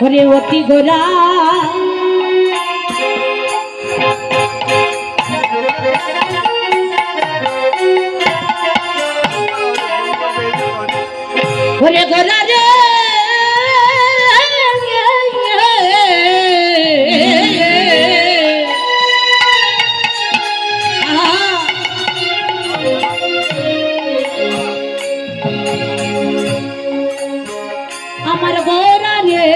ওরে অতি গোরা ওরে গোরা রে আমার গোরা রে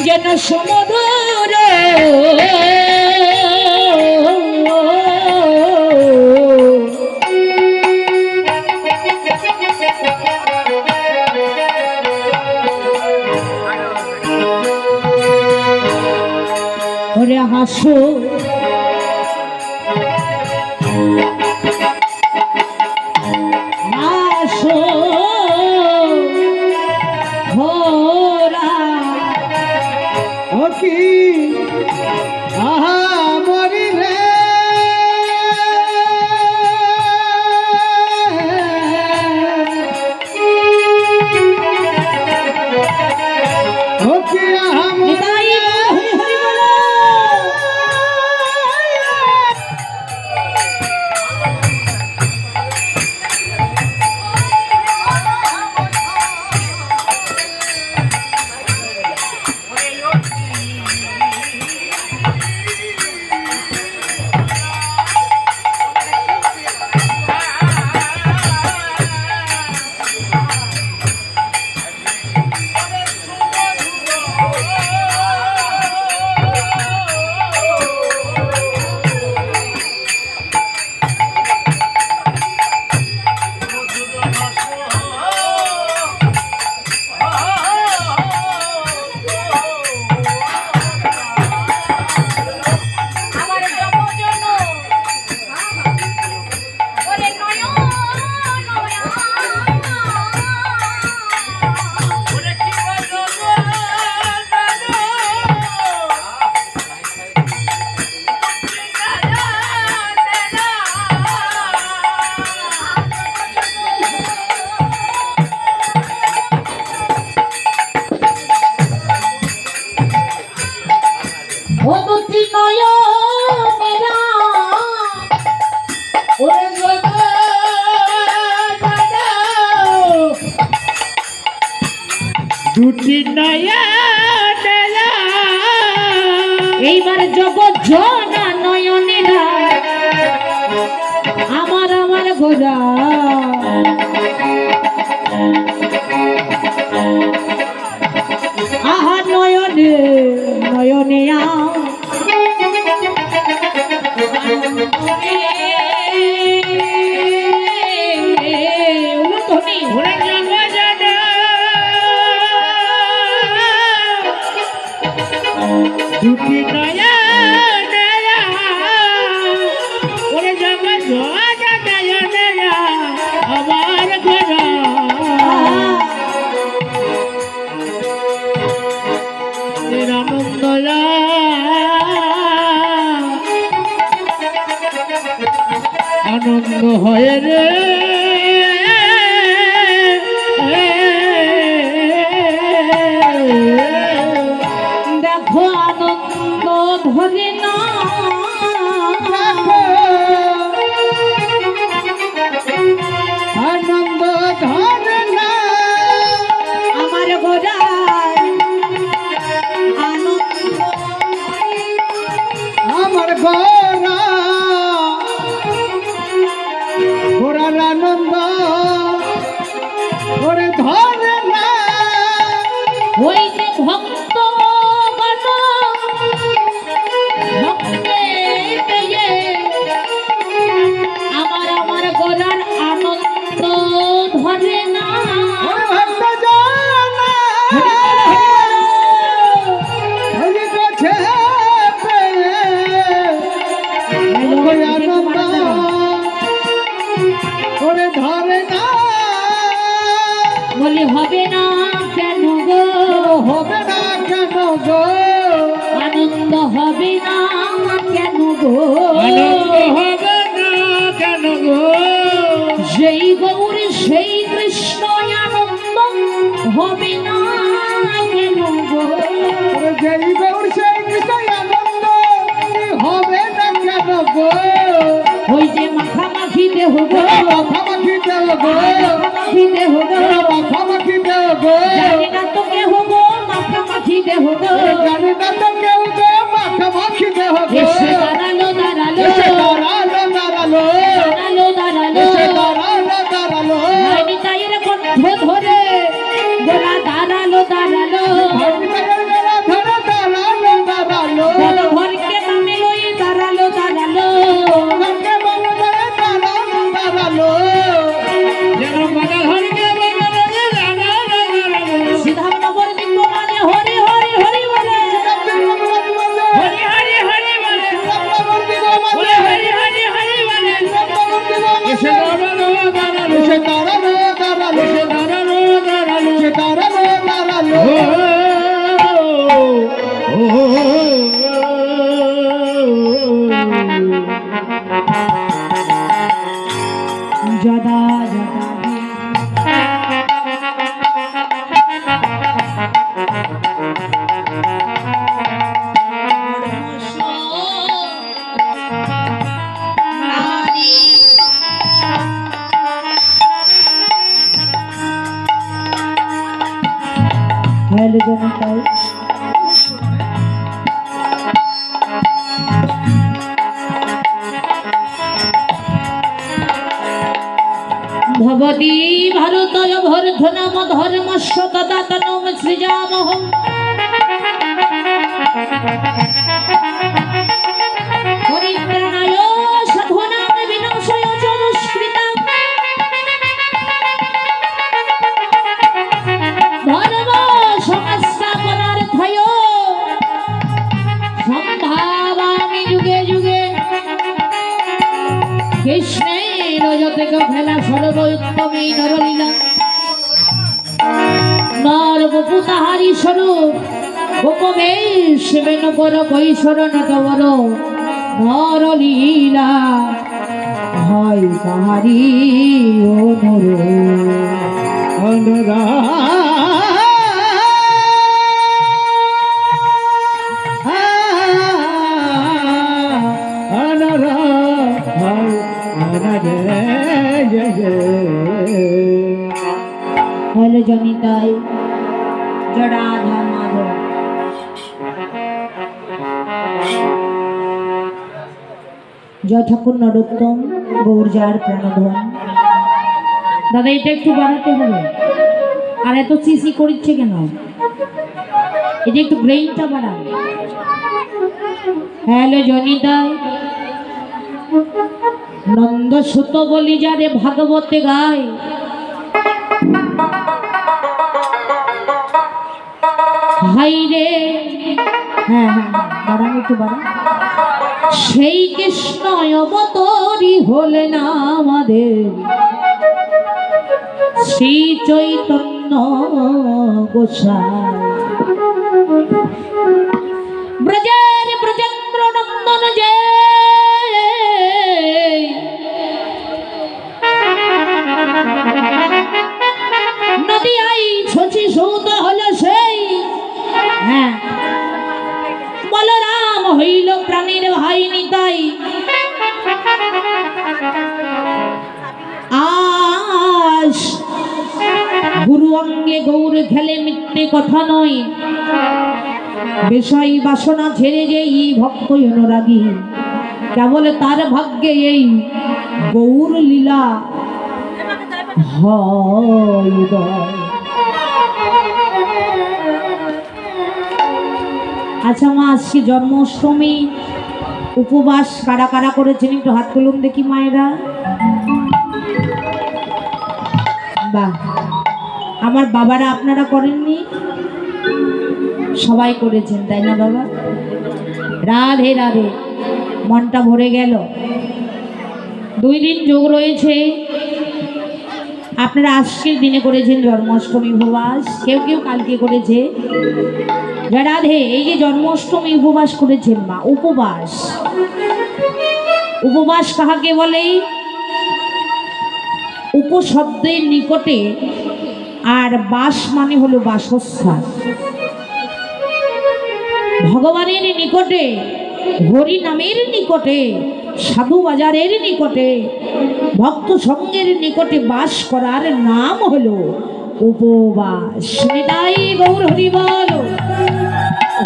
যেন সমুদ্র ওরে হাসো হাসো ঘোরা ও কি আহা মরি রে ও কি আহা নিতাই হরি হরি বলো দুটি নয়া এইবার জগৎ জনা নয়নেরা আমার আমার গোরা আহা নয়নে নয়নে দুটি নয়া ওরে জগৎ নয়া আমার ঘোরা আনন্দ আনন্দ হয় রে দেখো আনন্দ ধরে না আনন্দ ধরে না আমার গোরা আনন্দ আমার গোরা গোরার আনন্দ ওরে ধরে না ওই যে ভক্ত ভক্তে পেয়ে আমার আমার গোরার আনন্দ ধরে না ভক্ত জানা হরি কাছে পেয়ে ওই আনন্দ ওরে ধরে না বলি হবে না কেন গো হবে না কেন গো আনন্দ হবে না কেন গো আনন্দ হবে না কেন গো সেই গৌরী সেই কৃষ্ণ আনন্দ হবে না কেন গো যেই গৌর সেই কৃষ্ণ আনন্দ হবে না কেন গো ওই যে মাখামাখি দেহ গো মাখামাখি দেহ গো মাখামাখি দেহ গো মাখামাখি দেহ গো জানি না তো কেহ গো মাখামাখি দেহ গো জানি না তো কেউ গো মাখামাখি দেহ গো এসে দাঁড়ালো দাঁড়ালো এসে দাঁড়ালো দাঁড়ালো দাঁড়ালো দাঁড়ালো এসে দাঁড়ালো দাঁড়ালো ভাইনি তাইয়ের কণ্ঠ ধরে গোলা দাঁড়ালো দাঁড়ালো বড় ঘরকে নামে লই দাঁড়ালো দাঁড়ালো সিদ্ধার্থনগর দিব মানে হরি হরি হরি বলে হরি হরি হরি বলে হরি হরি হরি বলে এসে দাঁড়ালো দাঁড়ালো এসে দাঁড়ালো দাঁড়ালো এসে দাঁড়ালো দাঁড়ালো এসে দাঁড়ালো দাঁড়ালো যদা যদা হ্যালো জনতাই ভবতি ভারতয় ভর্ধনাম ধর্মস্য তদাতনম সৃজামহম পরিত্রাণায় সাধুনাং বিনাশায় চ দুষ্কৃতাম ধর্ম সংস্থাপনার্থায় সম্ভাবামি যুগে যুগে কৃষ্ণের যতেক খেলা সর্বোত্তমে নরলীলা নর বপু তাহারি স্বরূপ গোপবেশ বেন কর কৈশোর নটবর নরলীলা হয় তাহারি অনুরা হ্যালো জনিতাই জড়াধা মাধব জয় ঠাকুর নরোত্তম গৌরজার প্রাণধন দাদা এটা একটু বাড়াতে হবে আর এত সিসি করছে কেন এটা একটু ব্রেইনটা বাড়ান হ্যালো জনিতাই নন্দ সুত বলি যারে ভাগবতে গায় হাই রে হ্যাঁ হ্যাঁ বাড়ান একটু বাড়ান সেই কৃষ্ণ অবতরী হলেন আমাদের শ্রী চৈতন্য গোসাই ব্রজের ব্রজেন্দ্র নন্দন যে নদী আই শশী সৌত হলো সেই হ্যাঁ বলরাম হইল প্রাণীর ভাই নিতাই আজ গুরু অঙ্গে গৌর খেলে মিথ্যে কথা নয় বিষয় বাসনা ছেড়ে যেই ভক্ত অনুরাগী কেবল তার ভাগ্যে এই গৌর লীলা হয় উদয়। আচ্ছা মা আজকে জন্মাষ্টমী উপবাস কারা কারা করেছেন একটু হাত তুলুন দেখি মায়েরা। বাহ, আমার বাবারা আপনারা করেননি? সবাই করেছেন তাই না বাবা? রাধে রাধে, মনটা ভরে গেল। 2 দিন যোগ রয়েছে, আপনারা আজকের দিনে করেছেন জন্মাষ্টমী উপবাস, কেউ কেউ কালকে করেছে। রাধে, এই যে জন্মাষ্টমী উপবাস করেছেন মা, উপবাস উপবাস কাহাকে বলে? উপশব্দের নিকটে আর বাস মানে হলো বাসস্থান। ভগবানের নিকটে, হরি নামের নিকটে, সাধু বাজারের নিকটে, ভক্ত সঙ্গের নিকটে বাস করার নাম হলো উপবাস। নিতাই গৌর হরি বল।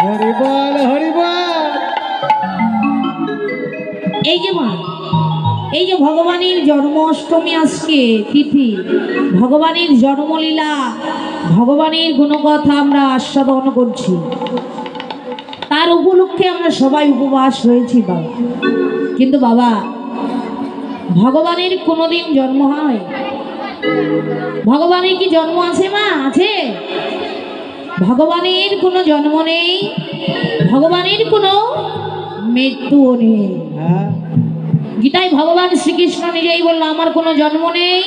হরি বল, হরি বল। এই যে মা, এই যে ভগবানের জন্মাষ্টমী আজকে তিথি, ভগবানের জন্মলীলা, ভগবানের গুণকথা আমরা আস্বাদন করছি, তার উপলক্ষে আমরা সবাই উপবাস রয়েছি বাবা। কিন্তু বাবা, ভগবানের কোনোদিন জন্ম হয়? ভগবানের কি জন্ম আছে মা? আছে? ভগবানের কোনো জন্ম নেই, ভগবানের কোনো মৃত্যুও নেই। গীতায় ভগবান শ্রীকৃষ্ণ নিজেই বলল, আমার কোনো জন্ম নেই,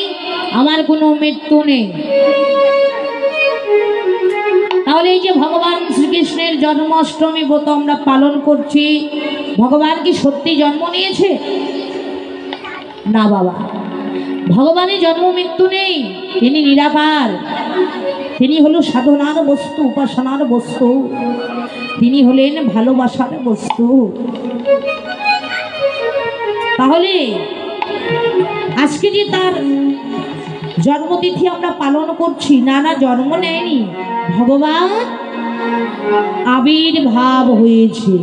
আমার কোনো মৃত্যু নেই। তাহলে এই যে ভগবান শ্রীকৃষ্ণের জন্মাষ্টমী ব্রত আমরা পালন করছি, ভগবান কি সত্যি জন্ম নিয়েছে? না বাবা, ভগবানের জন্ম মৃত্যু নেই, তিনি নিরাকার, তিনি হলো সাধনার বস্তু, উপাসনার বস্তু, তিনি হলেন ভালোবাসার বস্তু। তাহলে আজকে যে তার জন্মতিথি আমরা পালন করছি, না না জন্ম নেয়নি, ভগবান আবির্ভাব হয়েছে।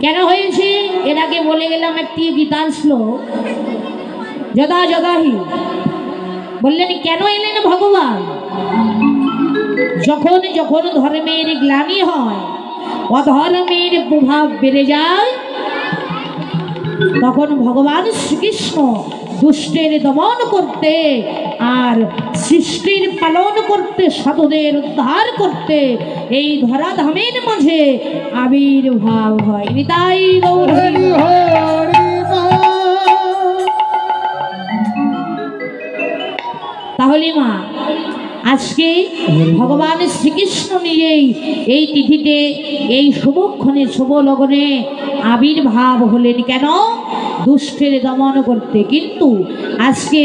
কেন হয়েছে এর আগে বলে গেলাম একটি গীতার শ্লোক, যদা যদাহি বললেন কেন এলেন ভগবান? যখন যখন ধর্মের গ্লানি হয়, অধর্মের প্রভাব বেড়ে যায়, তখন ভগবান শ্রীকৃষ্ণ দুষ্টের দমন করতে আর সৃষ্টির পালন করতে, সাধুদের উদ্ধার করতে এই ধরাধামের মাঝে আবির্ভাব হয়। নিতাই গৌর হরি বল। তাহলে মা, আজকে ভগবান শ্রীকৃষ্ণ নিজেই এই তিথিতে, এই শুভক্ষণে, শুভ লগ্নে আবির্ভাব হলেন। কেন? দুষ্টের দমন করতে। কিন্তু আজকে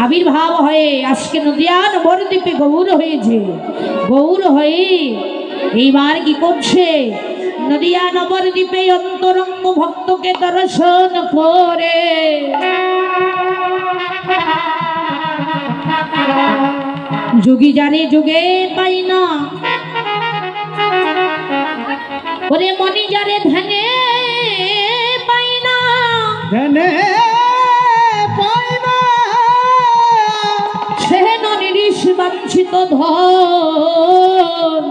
আবির্ভাব হয়ে, আজকে নদিয়া নবদ্বীপে গৌর হয়েছে, গৌর হয়ে এইবার কি করছে? নদিয়া নবদ্বীপে অন্তরঙ্গ ভক্তকে দর্শন করে যোগী জানে যোগে পাই না, ওরে মনি যারে ধ্যানে পাই না, ধ্যানে পাই না, সে নিরিশ বাঞ্ছিত ধন,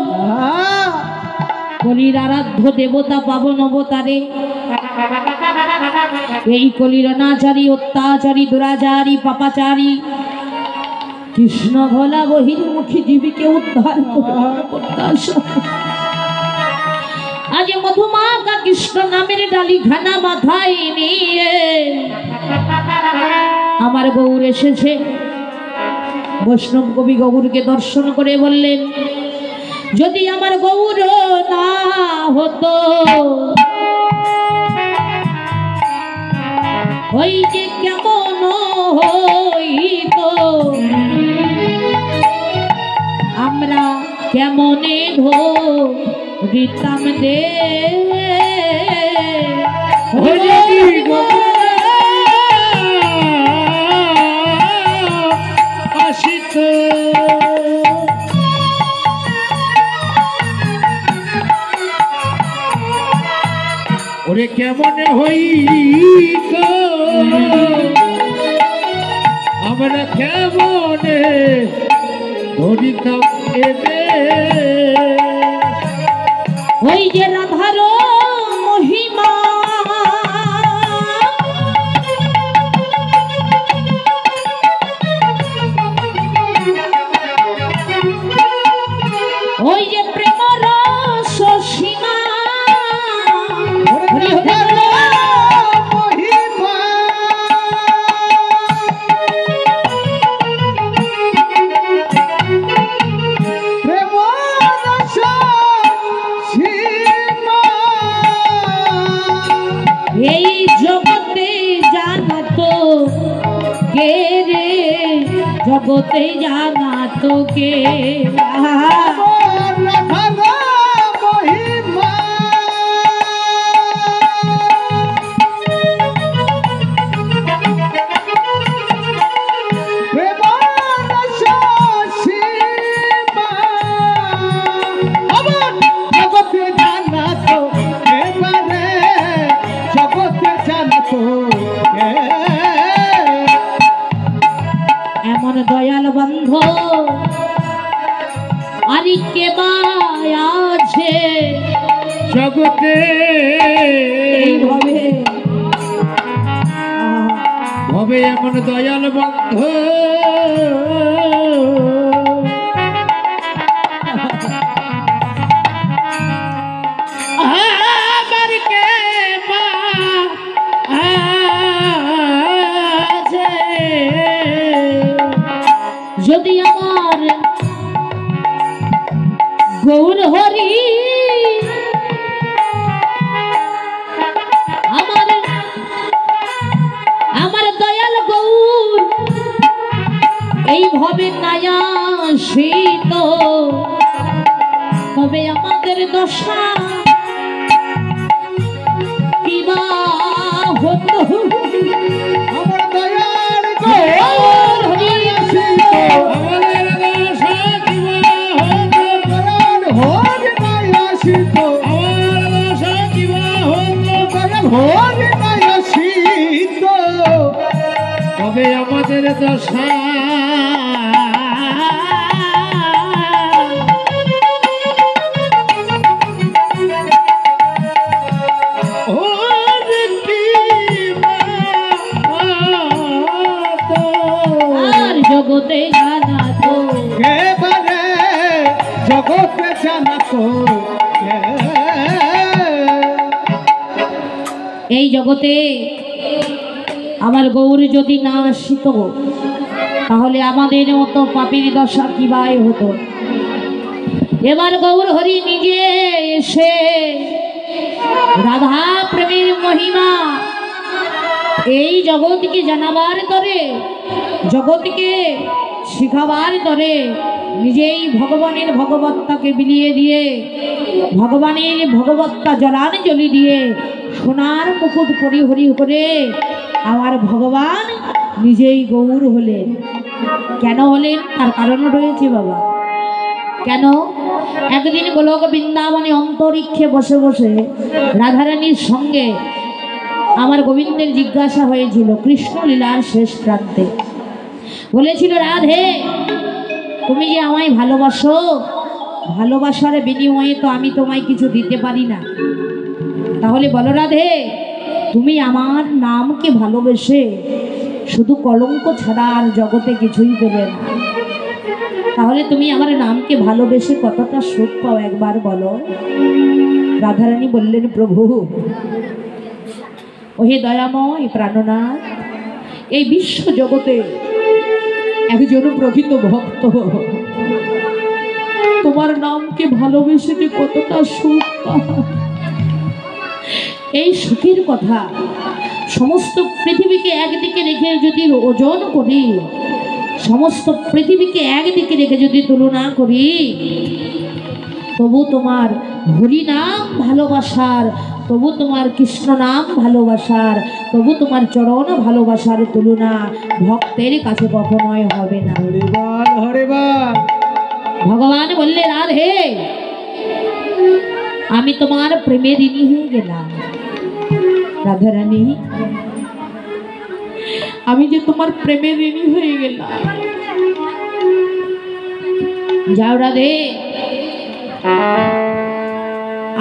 কলির আরাধ্য দেবতা পাবন অবতারে। এই কলির অনাচারী, অত্যাচারী, দুরাচারী, পাপাচারী কৃষ্ণ ভোলা বহির্মুখী জীবীকে উদ্ধার প্রত্যাশা। আজ মধুমাকা কৃষ্ণ নামের ডালি খানা মাথায় নিয়ে আমার গৌর এসেছে। বৈষ্ণব কবি গৌরকে দর্শন করে বললেন, যদি আমার গৌর না হতো, ওই যে কেমন হইতো, আমরা কেমনে ধরিতাম দে আসিত। ওরে কেমন হইত, আমরা কেমনে ধরিতাম এবে। ওই যে রাধার মহিমা, ওই যে প্রেমর সীমা, জগতে জানা তোকে এমন দয়াল বন্ধ আরি কে আছে জগতে এইভাবে হবে এমন দয়াল বন্ধু আমার কে আছে যদি আমার গৌর হরি আমার দয়াল গৌর এইভাবে নায়া শীত তবে আমাদের দশা কিবা হতো আমার দয়াল গৌর হরি আমাদের দশা কিবা হতো দয়াল হরি নায়াসিত আমার দশা কিবা হতো দয়াল হরি নায়াসিত তবে আমাদের দশা জগতে জানা তো এবারে জগতে জানা তো এই জগতে আমার গৌর যদি না আসিত তাহলে আমাদের মতো পাপীর দশা কিভাবে হতো। এবার গৌর হরি নিজে এসে রাধা প্রেমের মহিমা এই জগৎকে জানাবার তরে জগৎকে শিখাবার তরে নিজেই ভগবানের ভগবত্তাকে বিলিয়ে দিয়ে ভগবানের ভগবত্তা জলাঞ্জলি দিয়ে সোনার মুকুট পরিহরি করে আমার ভগবান নিজেই গৌর হলেন। কেন হলেন তার কারণ রয়েছে বাবা। কেন? একদিন গোলক বৃন্দাবনে অন্তরিক্ষে বসে বসে রাধারানীর সঙ্গে আমার গোবিন্দের জিজ্ঞাসা হয়েছিল কৃষ্ণ লীলার শেষ প্রান্তে। বলেছিল, রাধে তুমি যে আমায় ভালোবাসো, ভালোবাসার বিনিময়ে তো আমি তোমায় কিছু দিতে পারি না, তাহলে বলো রাধে তুমি আমার নামকে ভালোবেসে শুধু কলঙ্ক ছাড়া আর জগতে কিছুই দেবে না, তাহলে তুমি আমার নামকে ভালোবেসে কতটা সুখ পাও একবার বলো। রাধারানী বললেন, প্রভু ওহে দয়াময় প্রাণনাথ, এই বিশ্ব জগতে একজন প্রকৃত ভক্ত তোমার নামকে ভালোবেসে যে কতটা সুখ পায়, এই সুখের কথা সমস্ত পৃথিবীকে একদিকে রেখে যদি ওজন করি, সমস্ত পৃথিবীকে একদিকে রেখে যদি তুলনা করি, তবু তোমার হরি নাম ভালোবাসার, তবু তোমার কৃষ্ণ নাম ভালোবাসার, তবু তোমার চরণ ভালোবাসার তুলনা ভক্তের কাছে কখনোই হবে না। হরিবল হরিবল। ভগবান বললে, রাধে আমি তোমার প্রেমে ঋণী হয়ে গেলাম। রাধারানী আমি যে তোমার প্রেমে ঋণী হয়ে গেলাম। যাও রাধে,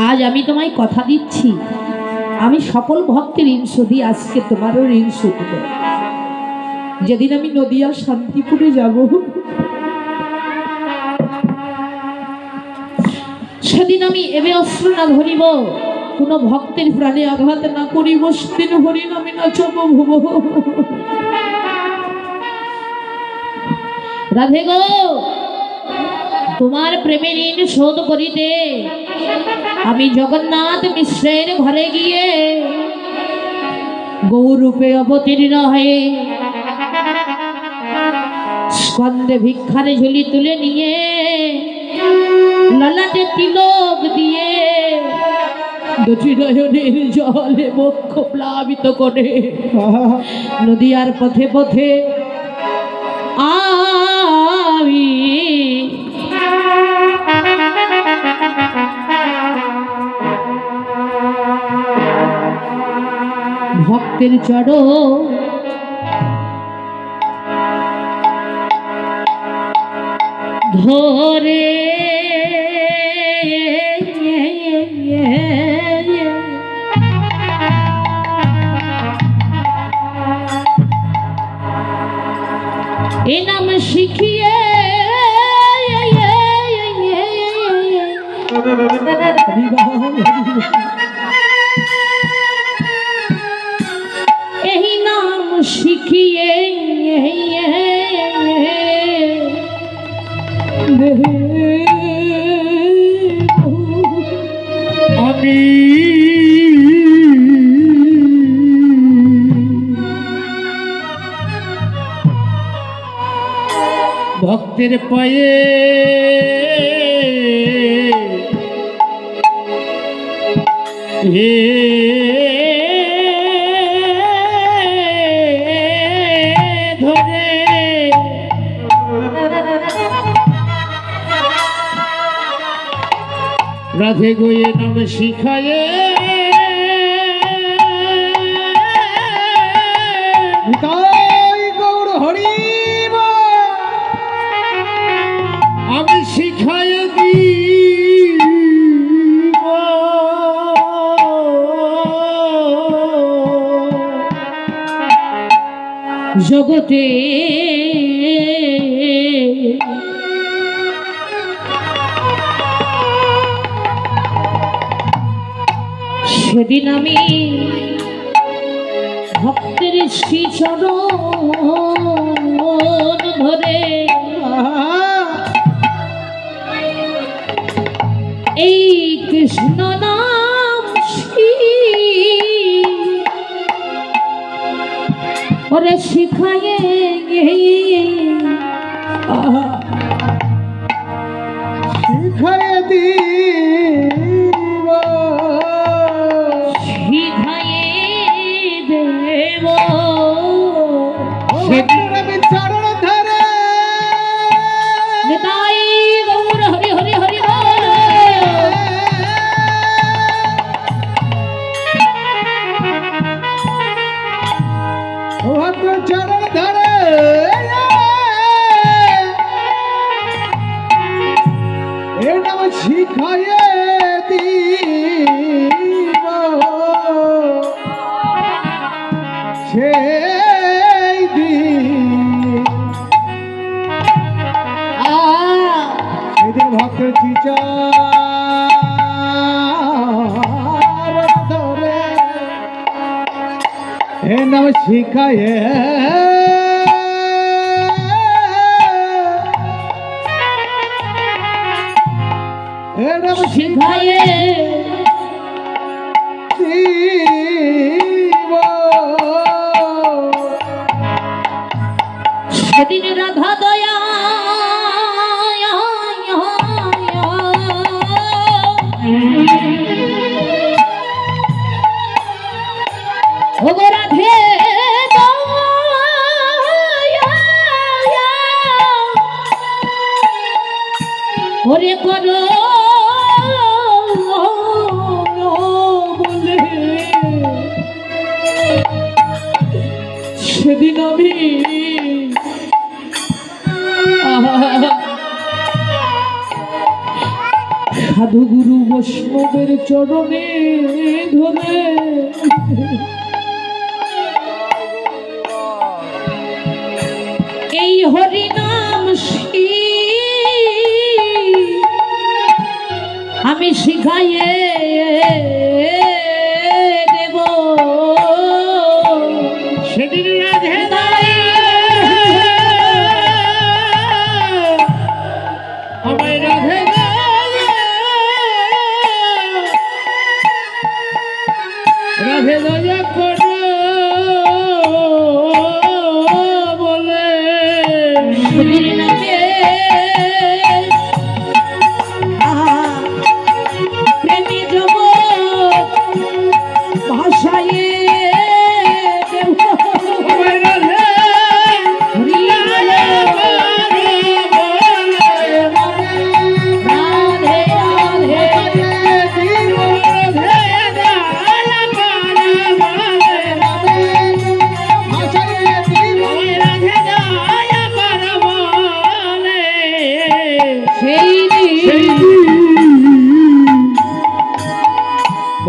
আজ আমি তোমায় কথা দিচ্ছি, আমি সকল ভক্তের ঋণ শোধি, আজকে তোমারও ঋণ শুধব। যেদিন আমি নদিয়া শান্তিপুরে যাব, সেদিন আমি এবে অস্ত্র না ধরিব, কোনো ভক্তের প্রাণে আঘাত না করিব, সেদিন হরি নামে নাচব ভুব। রাধে গো, তোমার প্রেমের ঋণ শোধ করিতে আমি জগন্নাথ মিশ্রের ঘরে গিয়ে গৌরূপে অবতীর্ণ হয়ে স্কন্ধে ভিক্ষারে ঝুলি তুলে নিয়ে ললাটে তিলক দিয়ে দুটি নয়নের জলে বক্ষ প্লাবিত করে নদীয়ার পথে পথে আমি ভক্তের চরণ ধরে এ নাম শিখিয়ে এই নাম শিখিয়ে আমি ভক্তের পায়ে হে ধরে রাধে গোয়ে নাম শিখায়ে গৌর হরি আমি শিখায় দিব জগতে সেদিন আমি ভক্তের শ্রীচরণ ধরে এই কৃষ্ণ নাম ওরে শিখায়ে শিখায় দিব শিখায়ে দেব সেদিন আমি চরণ ধরে নিতাই গৌর হরি হরি হরি চরণ ধরে এ নাম শিখায় দিব সেই দিন সেদিন ভক্তের চিচার ধরে এ নাম শিখায় এ নাম শিখায়ে দিব সেদিন রাধা দয়া ওগো রাধে ওরে করো বলে সেদিন আমি সাধু গুরু বৈষ্ণবের চরণে ধরে এই হরি নাম আমি শিখাইয়ে দেব সেদিন রাধে আমায় রাধে রাধে দয়া করো বলে সেদিন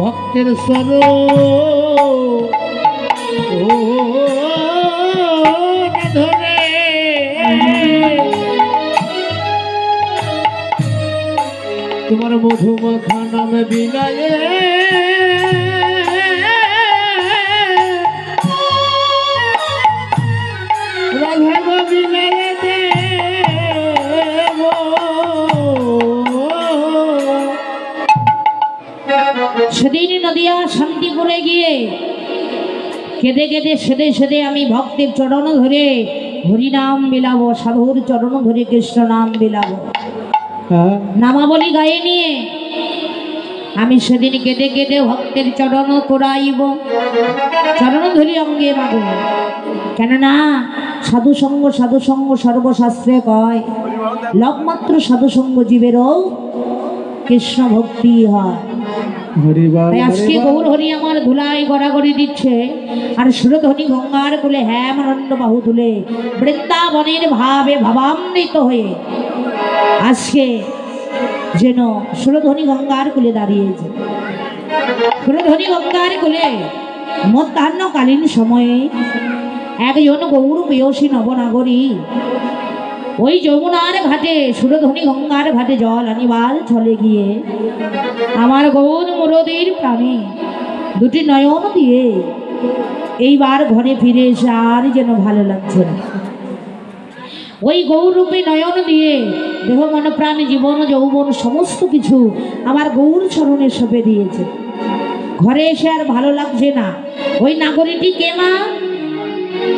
ভক্তের স্বর ও ধরে তোমার মধুমাখা নামে বিলায়ে রাধাব বিলায়ে দেব সেদিন নদিয়া শান্তিপুরে গিয়ে কেঁদে কেঁদে সেদে সেদে আমি ভক্তের চরণ ধরে হরিনাম বিলাবো, সাধুর চরণ ধরে কৃষ্ণ নাম বিলাবো, নামাবলী গায়ে নিয়ে আমি সেদিন কেঁদে কেঁদে ভক্তের চরণ তোড়াইব, চরণ ধরি অঙ্গে মাগো। কেননা সাধুসঙ্গ সাধুসঙ্গ সর্বশাস্ত্রে কয়, লবমাত্র সাধুসঙ্গ জীবেরও কৃষ্ণ ভক্তি হয়। তাই আজকে গৌর হরি আমার ধুলাই গড়াগড়ি দিচ্ছে, আর সুরধ্বনি গঙ্গার কোলে হেমানন্দ বাহু তুলে বৃন্দাবনের ভাবে ভাবামৃত হয়ে আজকে যেন সুরধ্বনি গঙ্গার কোলে দাঁড়িয়েছে। সুরধ্বনি গঙ্গার কোলে মধ্যাহ্নকালীন সময়ে একজন গৌর প্রেয়সী নবনাগরী ওই যমুনার ঘাটে সুরধ্বনি গঙ্গার ঘাটে জল আনিবার চলে গিয়ে আমার গৌর মুরদের প্রাণে দুটি নয়ন দিয়ে এইবার ঘরে ফিরে এসে আর যেন ভালো লাগছে না। ওই গৌরূপে নয়ন দিয়ে দেহ মন প্রাণ জীবন যৌবন সমস্ত কিছু আমার গৌর চরণে সঁপে দিয়েছে। ঘরে এসে আর ভালো লাগছে না। ওই নাগরীটি কে মা?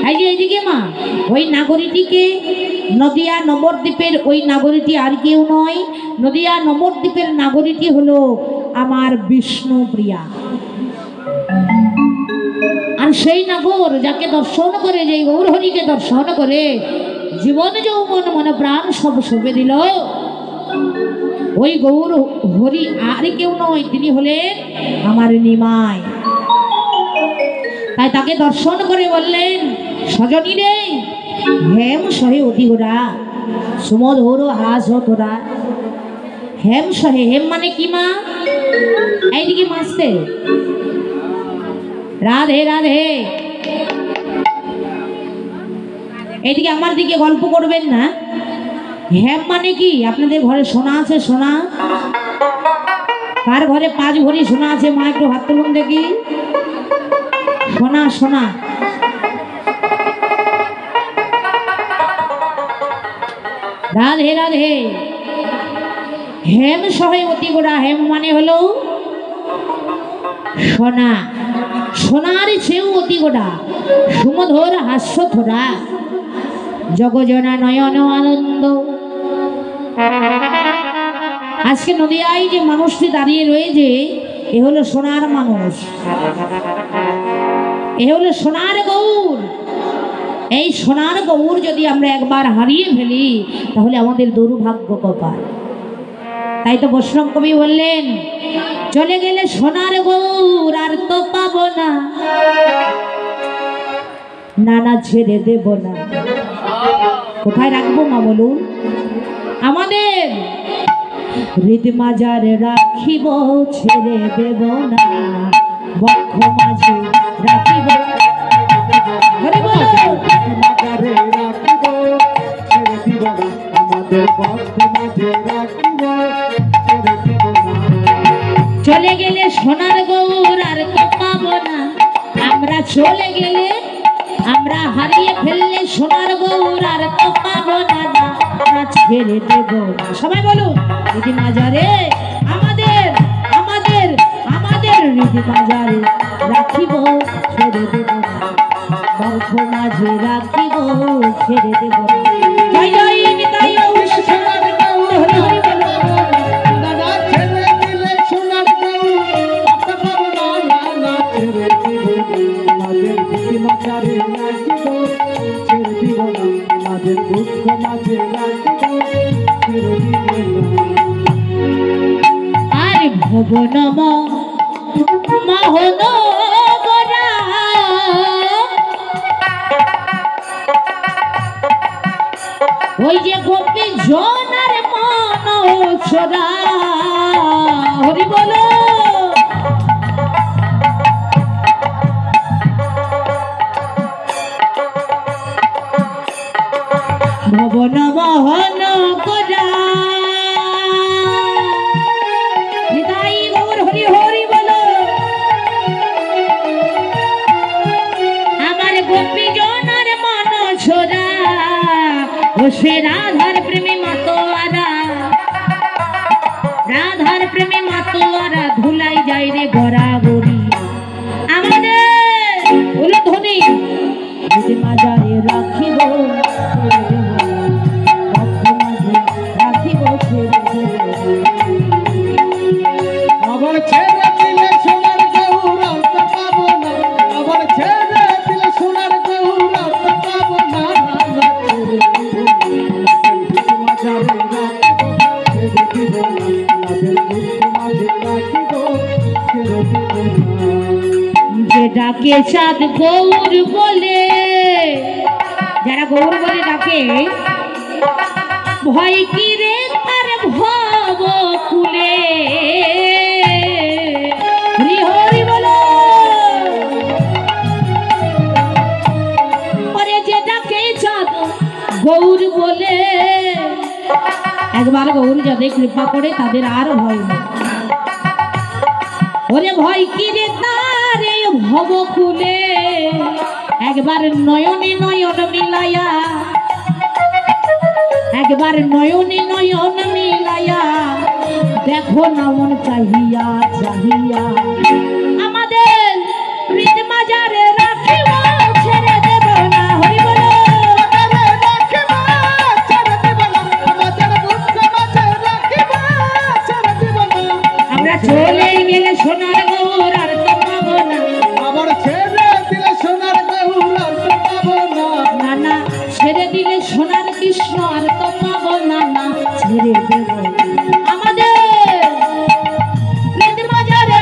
এই যে এইদিকে মা, ওই নাগরীটিকে নদিয়া নবদ্বীপের ওই নাগরীটি আর কেউ নয়, নদিয়া নবদ্বীপের নাগরীটি হলো আমার বিষ্ণুপ্রিয়া। আর সেই নাগর যাকে দর্শন করে, যে গৌর হরিকে দর্শন করে জীবন যৌবন মন প্রাণ সব সঁপে দিল, ওই গৌর হরি আর কেউ নয়, তিনি হলেন আমার নিমাই। তাই তাকে দর্শন করে বললেন, সজনী রে হেম সহে অতি গোরা সুমধুর হাস তোরা। হেম সহে, হেম মানে কি মা? এইদিকে মাসতে রাধে রাধে, এইদিকে আমার দিকে গল্প করবেন না। হেম মানে কি? আপনাদের ঘরে সোনা আছে? সোনা কার ঘরে 5 ভরি সোনা আছে? মা একটু হাত তুলুন দেখি। সোনা সোনা, রাধে রাধে। হেম সহে অতি গোড়া, হেম মানে হলো সোনা, সোনার চেয়েও অতি গোড়া সুমধুর হাস্য থোড়া জগজনা নয়ন আনন্দ। আজকে নদিয়ায় যে মানুষটি দাঁড়িয়ে রয়েছে, এ হলো সোনার মানুষ, এ হলো সোনার গৌর। এই সোনার গৌর যদি আমরা একবার হারিয়ে ফেলি তাহলে আমাদের দুর্ভাগ্য কপাল। তাই তো বৈষ্ণব কবি বললেন, চলে গেলে সোনার গৌর আর তো পাবো না, নানা ছেড়ে দেব না। কোথায় রাখবো মা বলুন? আমাদের হৃদ মাজারে রাখিব, ছেড়ে দেব না, বক্ষ মাঝে রাখিব, চলে গেলে সোনার গৌর আর তো পাবো না। আমরা চলে গেলে, আমরা হারিয়ে ফেললে সোনার গৌর আর তো পাবো না, ছেড়ে দেব না। সবাই বলুন, হৃদ মাজারে আমাদের আমাদের আমাদের হৃদ মাজারে রাখিব, ছেড়ে দেব না, বক্ষ মাঝে রাখিব, ছেড়ে দেব না। জয় জয় নিতাই গৌর সোনার গৌর, হরি হরি বলো। দাদা ছেড়ে দিলে সোনার গৌর পাতা পাবো না, না ছেড়ে দিব আমাদের বুদ্ধি মাঝারে রাখিব, ছেড়ে দিব না আমাদের দুঃখ মাঝে রাখিব, ছেড়ে দিব না। আর ভবনম মোহন গোরা, ওই যে গোপী জনার মন ছোড়া, হরি বলো। ও সে রাধার প্রেমে মাতোয়ারা, রাধার প্রেমে মাতোয়ারা ধুলাই যায় রে গড়াগড়ি। আমাদের হলো ধ্বনি মাজারে রাখিব রাখিব আবার ছেড়ে দিলে সোনার গৌরব পাবো না, আবার ছেড়ে দিলে সোনার গৌরব পাবো না, যে ডাকে চাঁদ গৌর বলে, যারা গৌর বলে ডাকে, ভয় কি রে তার ভব কুলে। হরি হরি বলো। ওরে যে ডাকে চাঁদ গৌর বলে, একবার গৌর যাদের কৃপা করে তাদের আর ভয় নেই। ওরে ভয় কি রে তার এই ভব কুলে, একবার নয়নে নয়ন মিলাইয়া, একবার নয়নে নয়ন মিলাইয়া দেখো না মন চাহিয়া চাহিয়া। আমাদের হৃদ মাজারে রাখিব ছেড়ে দেব না। হরি বলো। আমরা চলে গেলে সোনার গৌর আর তো পাবো না, আবার ছেড়ে দিলে সোনার গৌর আর তো পাবো না, না না ছেড়ে দিলে সোনার কৃষ্ণ আর তো পাবো না, না ছেড়ে দেব। আমাদের হৃদ মাজারে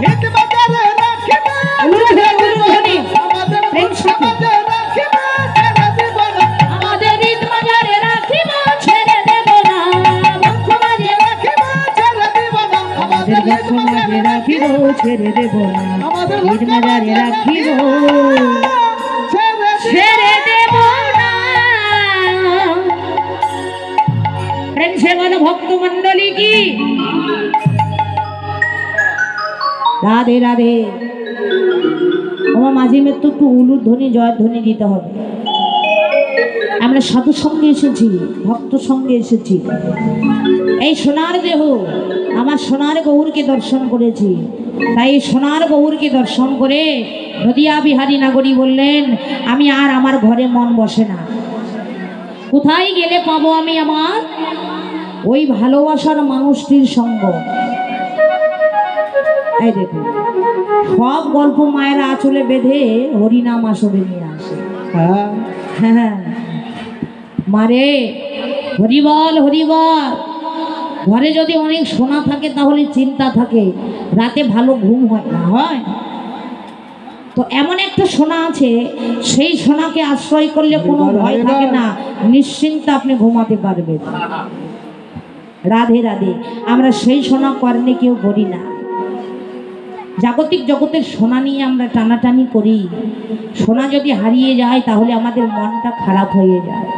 হিত বাজারে রাখিব, উলুধ্বনি আমাদের প্রেম সাথী। রাখিব, ছেড়ে দিব না, আমাদের হৃদ মাজারে রাখিব ছেড়ে দেব না। বক্ষ মাঝে রাখিব, ছেড়ে দিব না, আমাদের বক্ষ মাঝে রাখিব ছেড়ে দেব না। আমাদের হৃদ মাজারে রাখিব ছেড়ে ছেড়ে দেব না। প্রেম সেবন ভক্ত মন্ডলী কি রাধে রাধে। আমার মাঝে মেয়ে তো একটু উলুর ধ্বনি জয়ের ধ্বনি দিতে হবে। আমরা সাধু সঙ্গে এসেছি, ভক্ত সঙ্গে এসেছি। এই সোনার দেহ আমার সোনার গৌরকে দর্শন করেছি, তাই এই সোনার গৌরকে দর্শন করে নদিয়া বিহারী নাগরী বললেন, আমি আর আমার ঘরে মন বসে না। কোথায় গেলে পাবো আমি আমার ওই ভালোবাসার মানুষটির সঙ্গ? এই দেখুন, সব গল্প মায়েরা আঁচলে বেঁধে হরিনাম আসরে নিয়ে আসে। হ্যাঁ হ্যাঁ মারে হরিবল হরিবল। ঘরে যদি অনেক সোনা থাকে তাহলে চিন্তা থাকে, রাতে ভালো ঘুম হয় না, হয় তো এমন একটা সোনা আছে, সেই সোনাকে আশ্রয় করলে কোনো ভয় থাকে না, নিশ্চিন্তে আপনি ঘুমাতে পারবেন। রাধে রাধে। আমরা সেই সোনা কর্ণে কেউ করি না। জাগতিক জগতের সোনা নিয়ে আমরা টানাটানি করি, সোনা যদি হারিয়ে যায় তাহলে আমাদের মনটা খারাপ হয়ে যায়।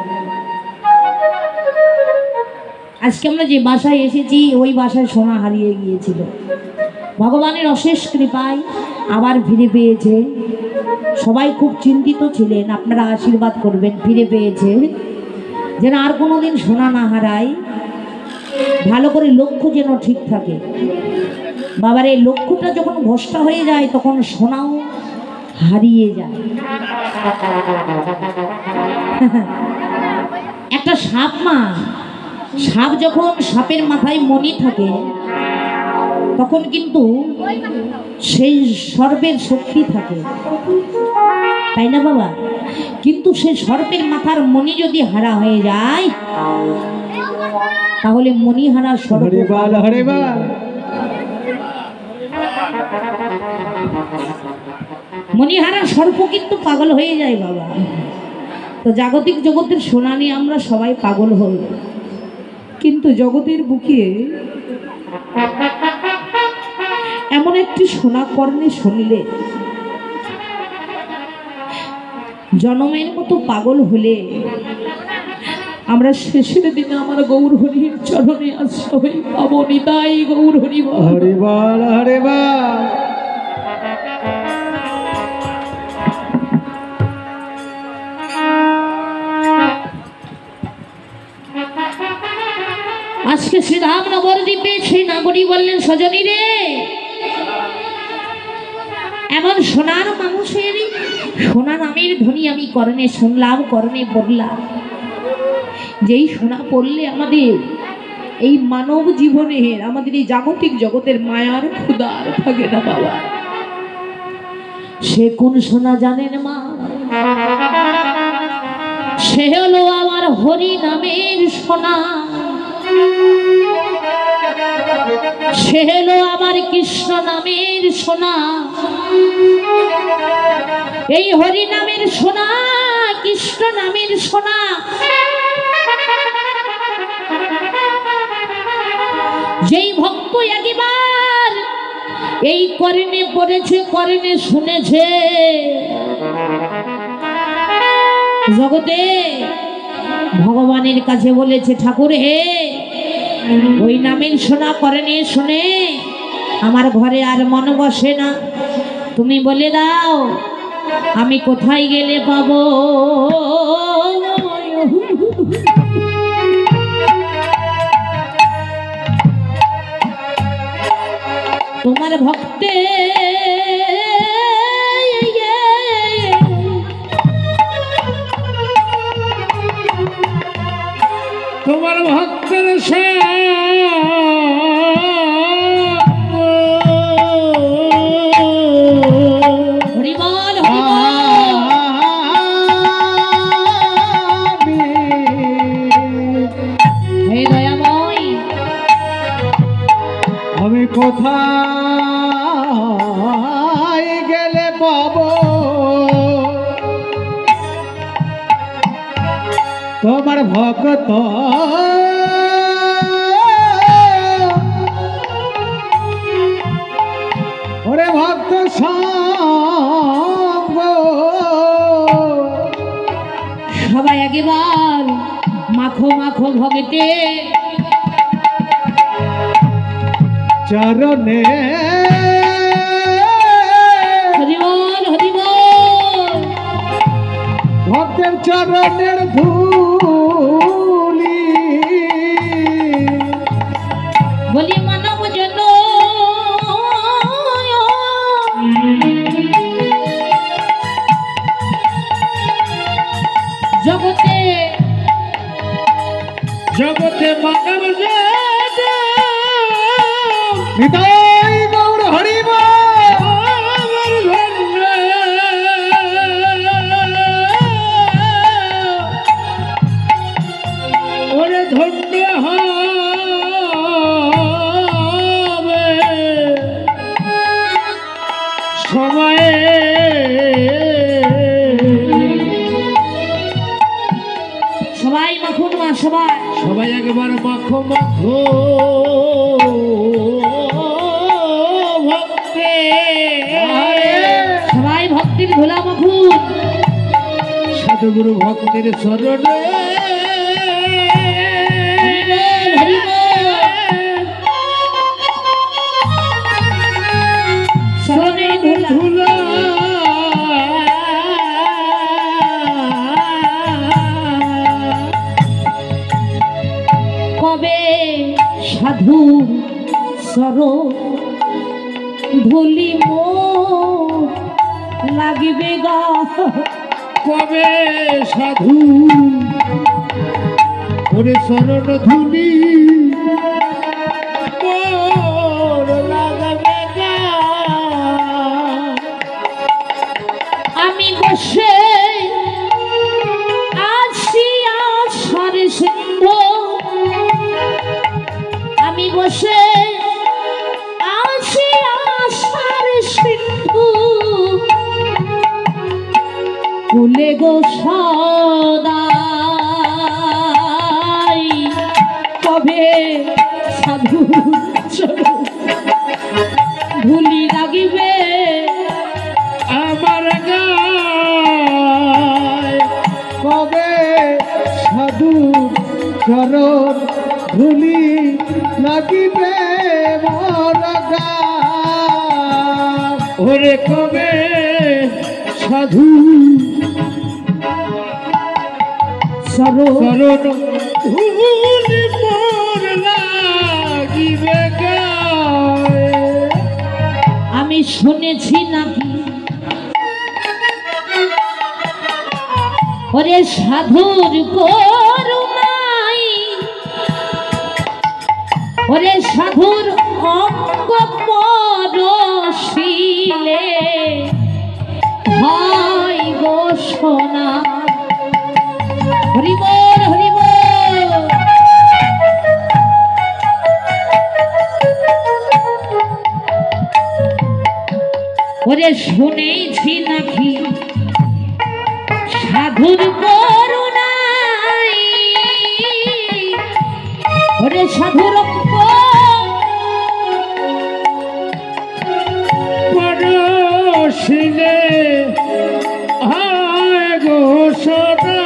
আজকে আমরা যে বাসায় এসেছি ওই বাসায় সোনা হারিয়ে গিয়েছিল, ভগবানের অশেষ কৃপায় আবার ফিরে পেয়েছে। সবাই খুব চিন্তিত ছিলেন, আপনারা আশীর্বাদ করবেন ফিরে পেয়েছে, যেন আর কোনোদিন সোনা না হারায়। ভালো করে লক্ষ্য যেন ঠিক থাকে। বাবার এই লক্ষ্যটা যখন ভ্রষ্টা হয়ে যায় তখন সোনাও হারিয়ে যায়। একটা সাপ মা, সাপ যখন সাপের মাথায় মণি থাকে তখন কিন্তু সেই সর্পের শক্তি থাকে, তাই না বাবা? কিন্তু সেই সর্পের মাথার মণি যদি হারা হয়ে যায় তাহলে মণিহারা সর্প, হরিবল হরিবল, মণিহারা সর্প কিন্তু পাগল হয়ে যায় বাবা। তো জাগতিক জগতের সোনা নিয়ে আমরা সবাই পাগল হই, কিন্তু জগতের বুকে এমন একটি সোনা কর্ণে শুনলে জনমের মতো পাগল হলে আমরা শেষের দিনে আমার গৌর হরির চরণে আশ্রয় পাবো। নিতাই গৌর হরি বল। হরিবল হরিবল। করি বললেন, সজনী রে, এমন সোনার মানুষের সোনা নামের ধ্বনি আমি করণে শুনলাম, করণে বললাম, যেই সোনা পড়লে আমাদের এই মানব জীবনের, আমাদের এই জাগতিক জগতের মায়ার ক্ষুধার থাকে না বাবা। সে কোন সোনা জানেন মা? সে হলো আমার হরি নামের সোনা, সে হলো আমার কৃষ্ণ নামের সোনা। এই হরি নামের সোনা, কৃষ্ণ নামের সোনা, যেই ভক্ত একবার এই কর্ণে পড়েছে, কর্ণে শুনেছে, জগতে ভগবানের কাছে বলেছে, ঠাকুর হে, ওই নামের সোনা কর্ণে শুনে আমার ঘরে আর মন বসে না, তুমি বলে দাও আমি কোথায় গেলে পাবো। তোমার ভক্তে তোমার ভক্তের হরিবল হে দয়াময়, আমি কোথায় গেলে পাবো তোমার ভক্ত ওরে ভক্ত সঙ্গ। সবাই একবার মাখো মাখো ভগতে চরণে হরিবল হরিবল, ভক্তের চরণের ধুলি বলি মানব জন জগতে, জগতে মানব হৃদয় গৌর হরিব ওরে ধন্য হবে সময়ে। সবাই মাখুন মা, সবাই সবাই একবার মাখো মাখো ভক্তে, সবাই ভক্তির ধুলা মাখুন। সাধুগুরু ভক্তের চরণে শরণে ধুলা ধুলা কবে সাধু সর ধুলি মো লাগিবে গা, কবে সাধু ওরে শরণ ধুলি মোর লাগাবে গা। আমি বসে আছি আশার সিন্ধু, আমি বসে আছি আশার সিন্ধু, কুলে গো সদাই কবে সাধু ধুলি লাগিবে আমার গায় কবে সাধু চরণ ধুলি লাগিবে মোর গায়। ওরে কবে সাধু চরণ ধুলি মোর লাগিবে গায়। আমি শুনেছি নাকি ওরে সাধুর করুণাই ওরে সাধুর অঙ্গ পরশিলে হয় গো সোনা। হরি বল হরি বল। ওরে শুনেছি নাকি সাধুর করুণাই ওরে সাধুর পরশিলে হয় গো সোনা।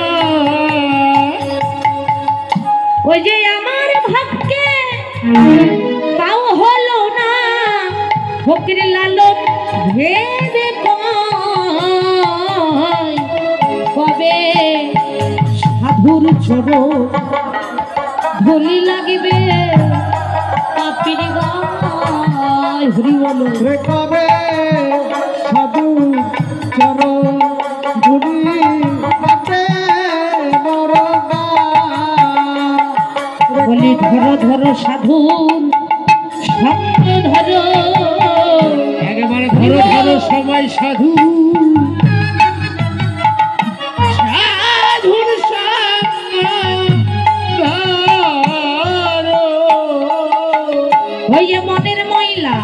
ওই যে আমার ভাগ্যে তাও হলো না ফকির লালন ভেবে কয় কবে সাধুর চরণ ধুলি লাগিবে পাপির গায়। হরি বলো রে কবে সাধু চরণ ধুলি লাগবে মোর গায়। বলি ধরো ধরো সাধুর সঙ্গ ধরো একেবারে ধরো ধরো সবাই সাধু সাধুর সঙ্গ ধরো। ওই যে মনের ময়লা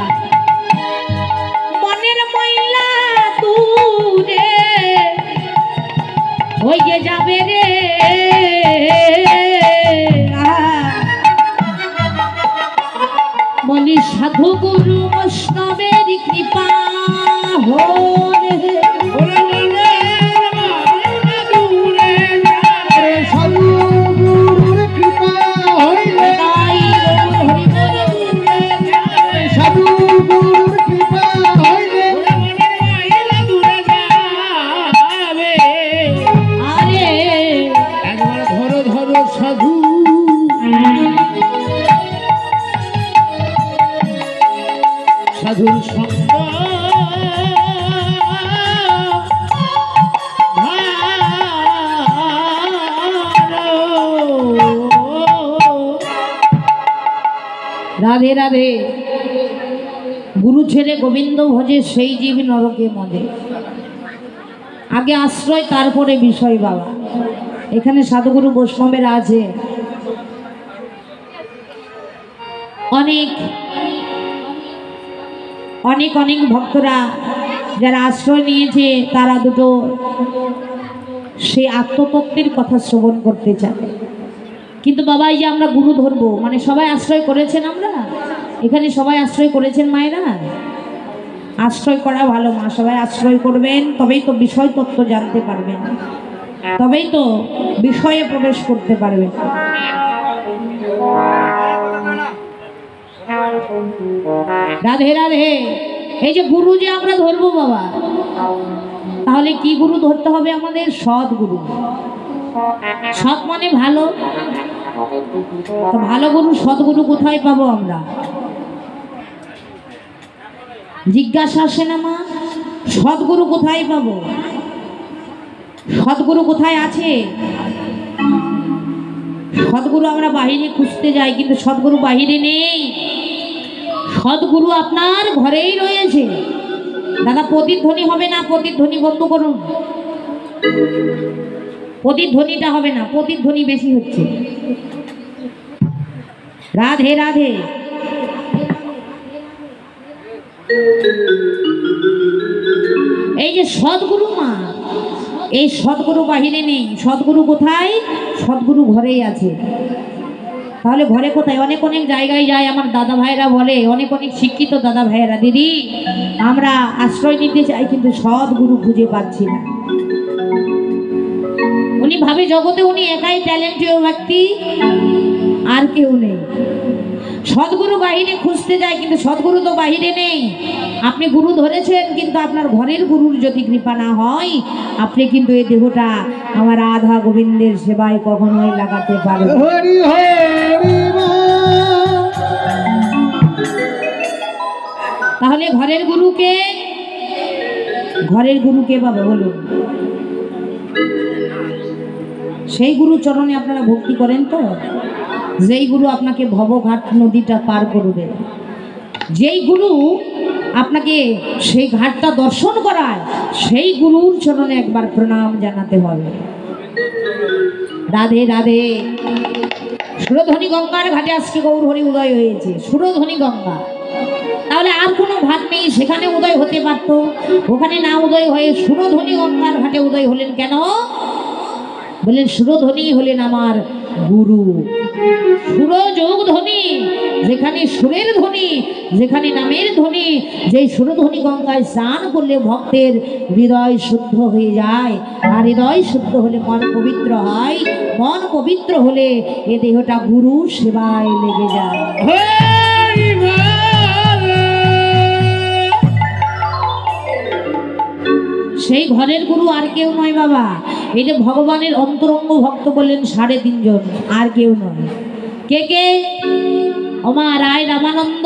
দূরে ওই যে যাবে রে বলি সাধু গুরু বৈষ্ণবের কৃপা হলে সাধু গুরুর কৃপা হইলে সাধু গুরুর কৃপা হইলে আরে একবার ধরো ধরো সাধু সাধুর সঙ্গ রাধে রাধে। গুরু ছেড়ে গোবিন্দ ভজে সেই জীব নরকে মজে। আগে আশ্রয় তারপরে বিষয় বাবা। এখানে সাধুগুরু বৈষ্ণবেরা আছে, অনেক অনেক অনেক ভক্তরা যারা আশ্রয় নিয়েছে তারা দুটো সেই আত্মতত্ত্বের কথা শ্রবণ করতে চায়। কিন্তু বাবা এই যে আমরা গুরু ধরবো মানে সবাই আশ্রয় করেছেন, আমরা এখানে সবাই আশ্রয় করেছেন মায়েরা। আশ্রয় করা ভালো মা, সবাই আশ্রয় করবেন তবেই তো বিষয় তত্ত্ব জানতে পারবেন, তবেই তো বিষয়ে প্রবেশ করতে পারবেন। রাধে রাধে। এই যে গুরু যে আমরা ধরবো বাবা, তাহলে কি গুরু ধরতে হবে আমাদের? সৎ গুরু। সৎ মানে ভালো। তো ভালো গুরু সৎগুরু কোথায় পাবো আমরা? জিজ্ঞাসা আসে না মা, সৎগুরু কোথায় পাবো? সৎগুরু কোথায় আছে? সৎগুরু আমরা বাহিরে খুঁজতে যাই, কিন্তু সৎগুরু বাহিরে নেই। সৎগুরু আপনার ঘরেই রয়েছে। দাদা প্রতিধ্বনি হবে না, প্রতিধ্বনি বন্ধ করুন। প্রতিধ্বনিটা হবে না, প্রতিধ্বনি বেশি হচ্ছে। রাধে রাধে। এই যে সদ্গুরু মা, এই সদ্গুরু বাহিরে নেই। সদ্গুরু কোথায়? সদ্গুরু ঘরেই আছে। তাহলে ঘরে কোথায়? অনেক অনেক জায়গায় যায় আমার দাদা ভাইয়েরা বলে, অনেক অনেক শিক্ষিত দাদা ভাইয়েরা, দিদি আমরা আশ্রয় নিতে চাই কিন্তু সদ্গুরু খুঁজে পাচ্ছি না। উনি ভাবে জগতে উনি একাই ট্যালেন্টেড ব্যক্তি, আর কেউ নেই। সদ্গুরু বাহিরে খুঁজতে যায় কিন্তু সদ্গুরু তো বাহিরে নেই। আপনি গুরু ধরেছেন কিন্তু আপনার ঘরের গুরুর যদি কৃপা না হয় আপনি কিন্তু এই দেহটা আমার রাধা গোবিন্দের সেবায় কখনোই লাগাতে পারবেন। হরি হরি তাহলে ঘরের গুরুকে, ঘরের গুরুকে বাবা বলুন, সেই গুরু চরণে আপনারা ভক্তি করেন তো, যেই গুরু আপনাকে ভবঘাট নদীটা পার করবে, যেই গুরু আপনাকে সেই ঘাটটা দর্শন করায়, সেই গুরুর চরণে একবার প্রণাম জানাতে হবে। রাধে রাধে। সুরধ্বনি গঙ্গার ঘাটে আজকে গৌর হরি উদয় হয়েছে, সুরধ্বনি গঙ্গা। তাহলে আর কোনো ঘাট নেই, সেখানে উদয় হতে পারতো, ওখানে না উদয় হয়ে সুরধ্বনি গঙ্গার ঘাটে উদয় হলেন কেন? বললেন সুরধ্বনি হলেন আমার গুরু। সুরযোগ ধ্বনি, যেখানে সুরের ধ্বনি, যেখানে নামের ধ্বনি, যেই সুরধ্বনি গঙ্গায় স্নান করলে ভক্তের হৃদয় শুদ্ধ হয়ে যায়, আর হৃদয় শুদ্ধ হলে মন পবিত্র হয়, মন পবিত্র হলে এ দেহটা গুরু সেবায় লেগে যায়। সেই ঘরের গুরু আর কেউ নয় বাবা, এই যে ভগবানের অন্তরঙ্গ ভক্ত বললেন 3.5 জন, আর কেউ নয়। কে কে? ওমা রায় রামানন্দ,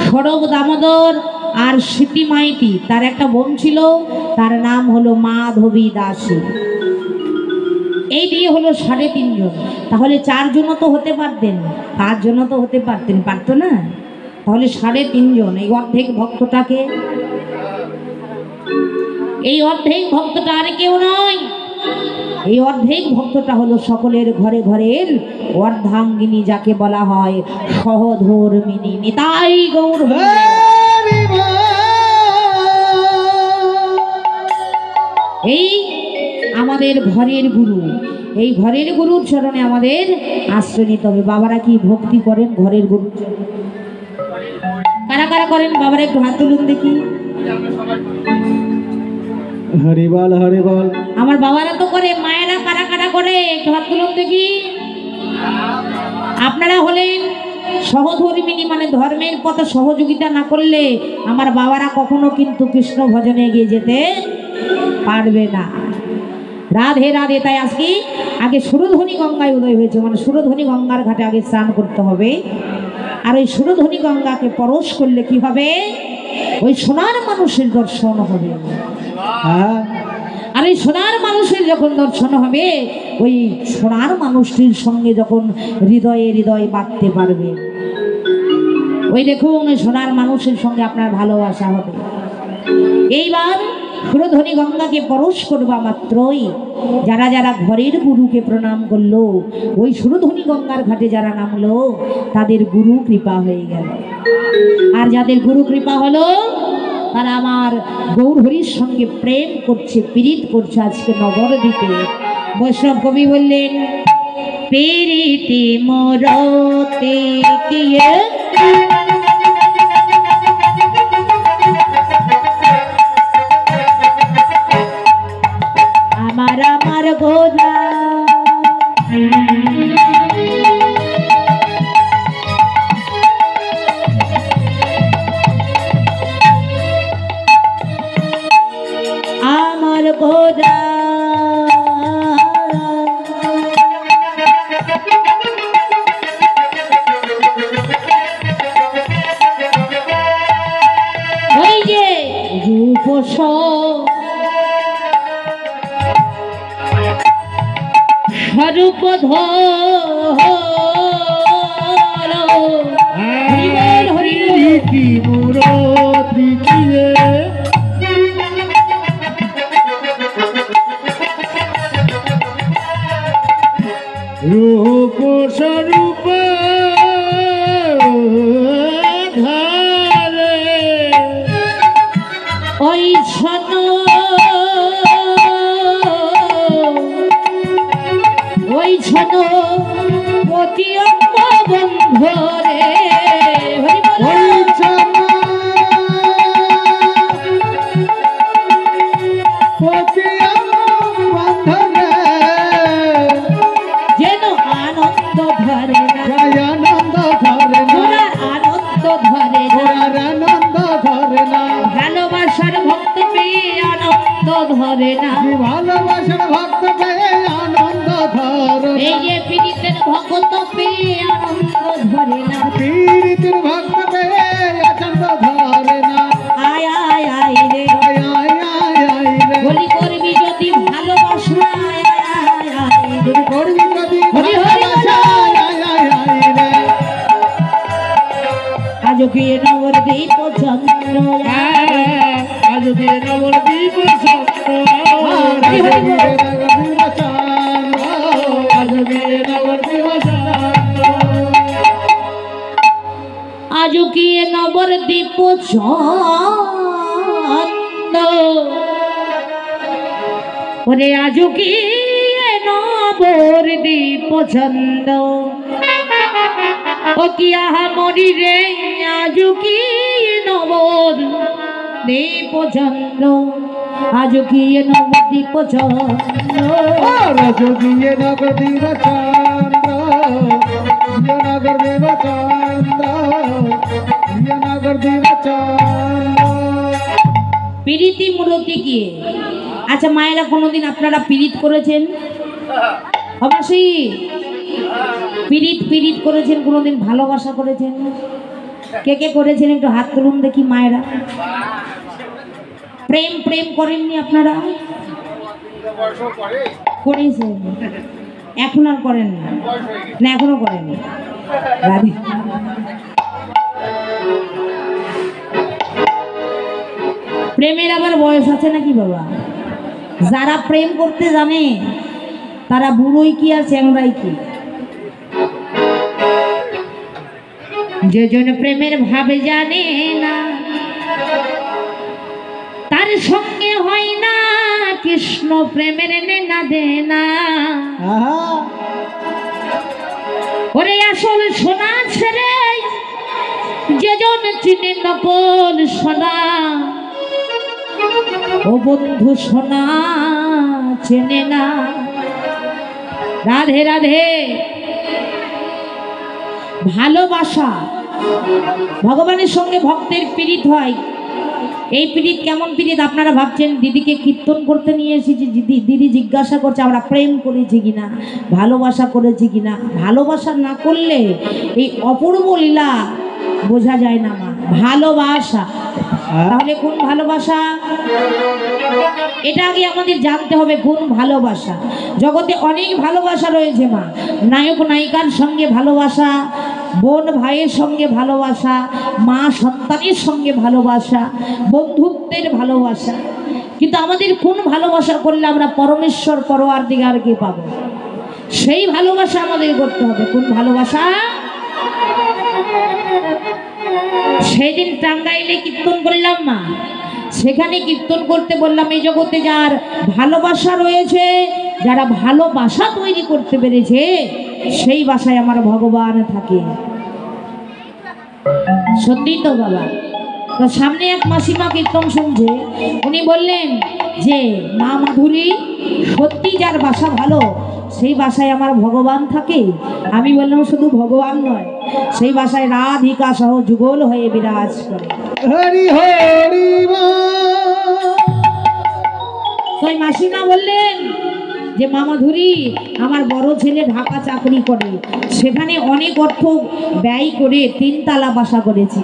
সরব দামোদর আর স্মৃতি মাইতি। তার একটা বোন ছিল, তার নাম হলো মাধবী দাসী। এই দিয়ে হলো 3.5 জন। তাহলে 4 জনও তো হতে পারতেন, 5 জনও তো হতে পারতেন, পারতো না? তাহলে 3.5 জন। এই অর্ধেক ভক্তটাকে, এই অর্ধেক ভক্তটা আর কেউ নয়, এই অর্ধেক ভক্তটা হলো সকলের ঘরে ঘরের অর্ধাঙ্গিনী, যাকে বলা হয় সহধর্মিনী। নিতাই গৌর। এই আমাদের ঘরের গুরু, এই ঘরের গুরুর চরণে আমাদের আশ্রয় নিতে হবে। বাবারা কি ভক্তি করেন ঘরের গুরুর চরণে? কারা কারা করেন বাবারা? একটু হাত তুলুন দেখি। হরি বল, হরি বল। আমার বাবারা তো করে, মায়েরা কারা কারা করে? একটু হাত তুলুন দেখি। আপনারা হলেন সহধর্মিনী, মানে ধর্মের পথে সহযোগিতা না করলে আমার বাবারা কখনো কিন্তু কৃষ্ণ ভজনে এগিয়ে যেতে পারবে না। রাধে রাধে। তাই আজকে আগে সুরধ্বনি গঙ্গায় উদয় হয়েছে, মানে সুরধ্বনি গঙ্গার ঘাটে আগে স্নান করতে হবে। আর ওই সুরধ্বনি গঙ্গাকে পরশ করলে কি হবে? ওই সোনার মানুষের দর্শন হবে। আর এই সোনার মানুষের যখন দর্শন হবে, ওই সোনার মানুষটির সঙ্গে যখন হৃদয়ে হৃদয় বাঁধতে পারবে, ওই দেখুন সোনার মানুষের সঙ্গে আপনার ভালোবাসা হবে। এইবার সুরধ্বনি গঙ্গাকে পরশ করবা মাত্রই যারা যারা ঘরের গুরুকে প্রণাম করলো, ওই সুরধ্বনি গঙ্গার ঘাটে যারা নামলো, তাদের গুরু কৃপা হয়ে গেল। আর যাদের গুরু কৃপা হলো, তারা আমার গৌর হরির সঙ্গে প্রেম করছে, পীড়িত করছে। আজকে নবদ্বীপে বৈষ্ণব কবি বললেন, পীড়িতি মোরতে কিয়ে আমার আমার গোরা, আমার গোরা ওই যে রূপস স্বরূপ ধর, হরিবল হরিবল। রূপ স্বরূপ ধারে ওই ছন ওই ছন পতি বন্ধরে, যেন আনন্দ ধরে না, আনন্দ ধরে না, আনন্দ ধরে না, আনন্দ ধরে না, ভালোবাসার ভক্ত পেয়ে আনন্দ ধরে না, ভালোবাসার ভক্ত পেয়ে আনন্দ ধরে, এই যে পীড়িতের ভক্ত পেয়ে আনন্দ ধরে না, পীড়িতের ভক্ত পেয়ে আনন্দ ধরে না। রাজগীর নবদ্বীপ চন্দ্র রাজগীর নবদ্বীপ চন্দ্র রাজগীর নবদ্বীপ চন্দ্র আজও কি এ নবদ্বীপ চন্দ্র ওরে আজও কি এ নবদ্বীপ চন্দ্র ও কি আহা মরি রে আজও কি নবদ্বীপ চন্দ্র আজও কি এ নবদ্বীপ চন্দ্র রাজগীর নবদ্বীপ চন্দ্র নগরদেব চন্দ্র নগরদেব চন্দ্র প্রীতি মূরতি কি? আচ্ছা মায়েরা কোনোদিন আপনারা পীড়িত করেছেন? অবশ্যই পীড়িত করেছেন, কোনোদিন ভালোবাসা করেছেন? কে কে করেছেন একটু হাত তুলুন দেখি মায়েরা। প্রেম করেননি আপনারা? করেছেন, এখন আর করেন না? না এখনো করেননি? প্রেমের আবার বয়স আছে নাকি বাবা? যারা প্রেম করতে জানে তারা বুড়োই কি আর চ্যাংরাই কি? যে জন প্রেমের ভাবে জানে না তার সঙ্গে হয় না কৃষ্ণ প্রেমের নেনা দেনা। ওরে আসল সোনা ছেড়ে যে জন চিনে নকল সোনা ও বন্ধু সোনা চেনে না। রাধে রাধে। ভালোবাসা ভগবানের সঙ্গে ভক্তের পীড়িত হয়। এই পীড়িত কেমন পীড়িত আপনারা ভাবছেন? দিদিকে কীর্তন করতে নিয়ে এসেছি, দিদি জিজ্ঞাসা করছে আমরা প্রেম করেছি কিনা, ভালোবাসা করেছি কিনা। ভালোবাসা না করলে এই অপূর্ব লীলা বোঝা যায় না মা। ভালোবাসা, তাহলে কোন ভালোবাসা? এটা আগে আমাদের জানতে হবে কোন ভালোবাসা। জগতে অনেক ভালোবাসা রয়েছে মা। নায়ক নায়িকার সঙ্গে ভালোবাসা, বোন ভাইয়ের সঙ্গে ভালোবাসা, মা সন্তানের সঙ্গে ভালোবাসা, বন্ধুত্বের ভালোবাসা। কিন্তু আমাদের কোন ভালোবাসা করলে আমরা পরমেশ্বর পরওয়ারদিগারকে পাবো, সেই ভালোবাসা আমাদের করতে হবে। কোন ভালোবাসা? সেদিন টাঙ্গাইলে কীর্তন করলাম মা, সেখানে কীর্তন করতে বললাম এই জগতে যার ভালোবাসা রয়েছে, যারা ভালোবাসা তৈরি করতে পেরেছে, সেই বাসায় আমার ভগবান থাকে। সত্যি তো বাবা। তো সামনে এক মাসিমা কীর্তন শুনছে, উনি বললেন যে মা মাধুরী সত্যি যার বাসা ভালো সেই বাসায় আমার ভগবান থাকে। আমি বললাম শুধু ভগবান নয়, সেই বাসায় রাধিকা সহ যুগল হয়ে বিরাজ করে। হরি হরি তাই মাসিমা বললেন যে মা মাধুরী আমার বড় ছেলে ঢাকা চাকরি করে, সেখানে অনেক অর্থ ব্যয় করে 3 তলা বাসা করেছি,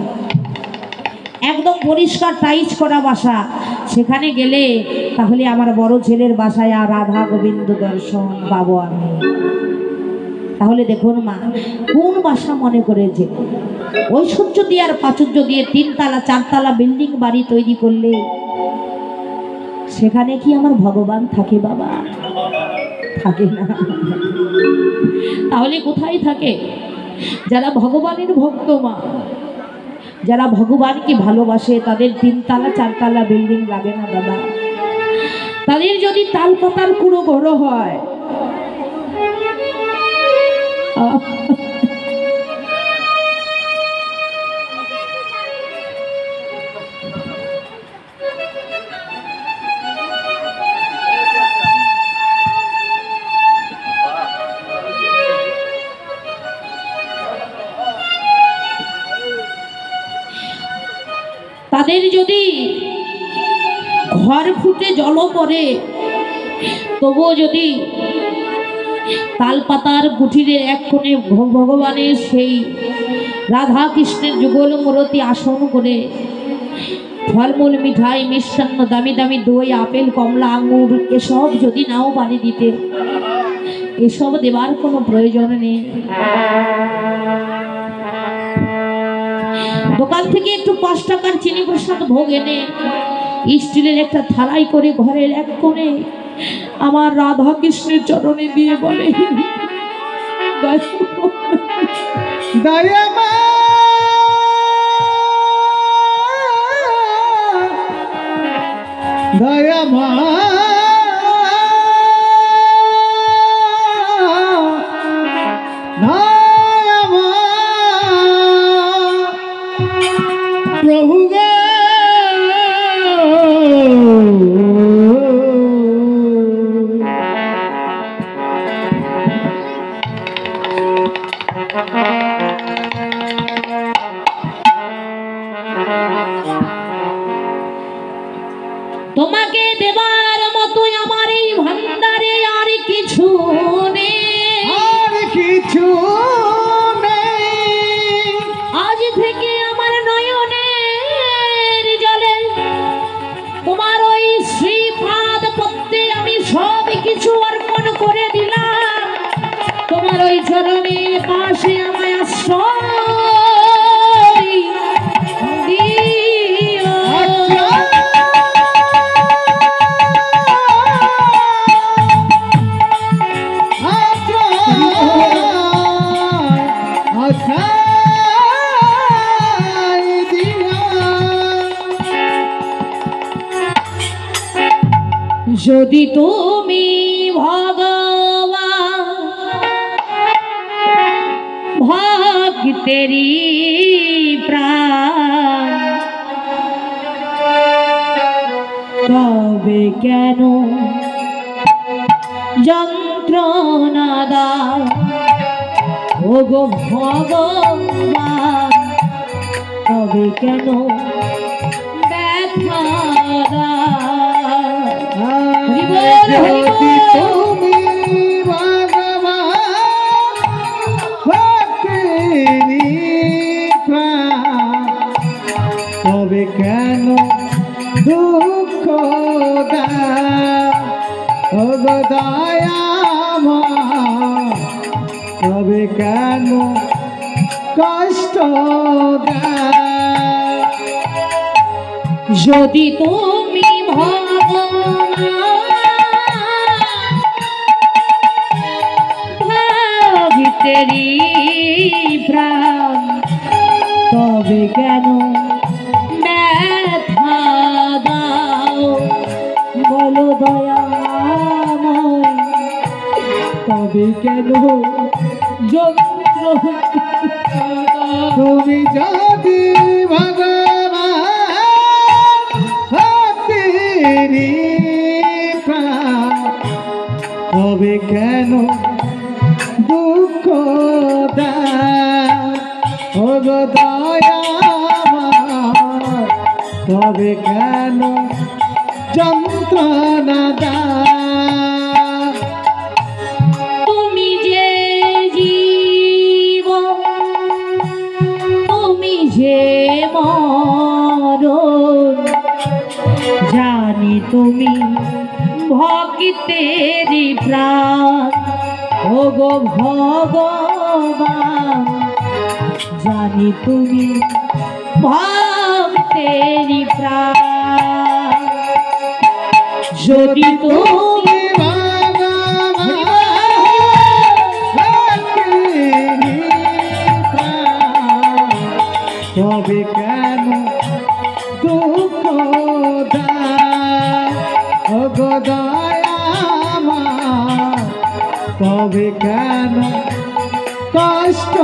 একদম পরিষ্কার টাইচ করা বাসা। সেখানে গেলে তাহলে আমার বড় ছেলের বাসায় আর রাধা গোবিন্দ দর্শন পাবো আমি। তাহলে দেখুন মা কোন বাসা মনে করেছে। ঐশ্বর্য দিয়ে আর প্রাচুর্য দিয়ে 3 তলা 4 তলা বিল্ডিং বাড়ি তৈরি করলে সেখানে কি আমার ভগবান থাকে বাবা? থাকে না। তাহলে কোথায় থাকে? যারা ভগবানের ভক্ত মা, যারা ভগবানকে ভালোবাসে, তাদের 3 তলা 4 তলা বিল্ডিং লাগে না দাদা। তাদের যদি তাল পাতার কুড়ো ঘর হয়, তাদের যদি ঘর ফুটে জল পড়ে, তবুও যদি তালপাতার কুঠিরের এক কোণে ভগবানের সেই রাধা কৃষ্ণের যুগল মূরতি আসন করে ফলমূল মিঠাই মিষ্টান্ন দামি দামি দই আপেল কমলা আঙুর এসব যদি নাও পানি দিতে, এসব দেবার কোনো প্রয়োজন নেই। দোকান থেকে একটু 5 টাকার চিনি প্রসাদ ভোগ এনে স্টিলের একটা থালাই করে ঘরের এক কোণে আমার রাধা কৃষ্ণের চরণে দিয়ে বলে, দয়া মা দয়া মা দয়া মা প্রভু গে তোমাকে দেবার মতো আমার এই ভান্ডারে আর কিছু নেই, আর কিছু নেই। আজ থেকে আমার নয়নের জলে তোমার ওই শ্রীপাদ পদ্মে আমি সব কিছু অর্পণ করে দিলাম। তোমার ওই চরণের পাশে আমায় আশ্রয় দিও। যদি তুমি ভগবান ভক্তেরি প্রাণ, তবে কেন যন্ত্রণা দাও ওগো ভগবান, তবে কেন ব্যথা দাও। যদি তুমি ভগবান ভক্তেরি প্রাণ, তবে কেন দুঃখ দাও ওগো দয়াময়, তবে কেন কষ্ট দাও। যদি তুমি ভগবান ভক্তেরি প্রাণ, তবে কেন ব্যথা দাও বলো দয়াময়, তবে কেন যন্ত্রণা দাও। তুমি যদি ভগবান ভক্তেরি প্রাণ, তবে কেন দুঃখ দাও ওগো দয়াময়, তবে কেন যন্ত্রণা দাও। তুমি যে জীবন, তুমি যে মরণ, জানি তুমি ভক্তেরি প্রাণ ওগো ভগবান, জানি তুমি ভক্তেরি প্রাণ। যদি তুমি তবে কেন দুঃখ দাও ওগো দয়াময়, তবে কেন কষ্ট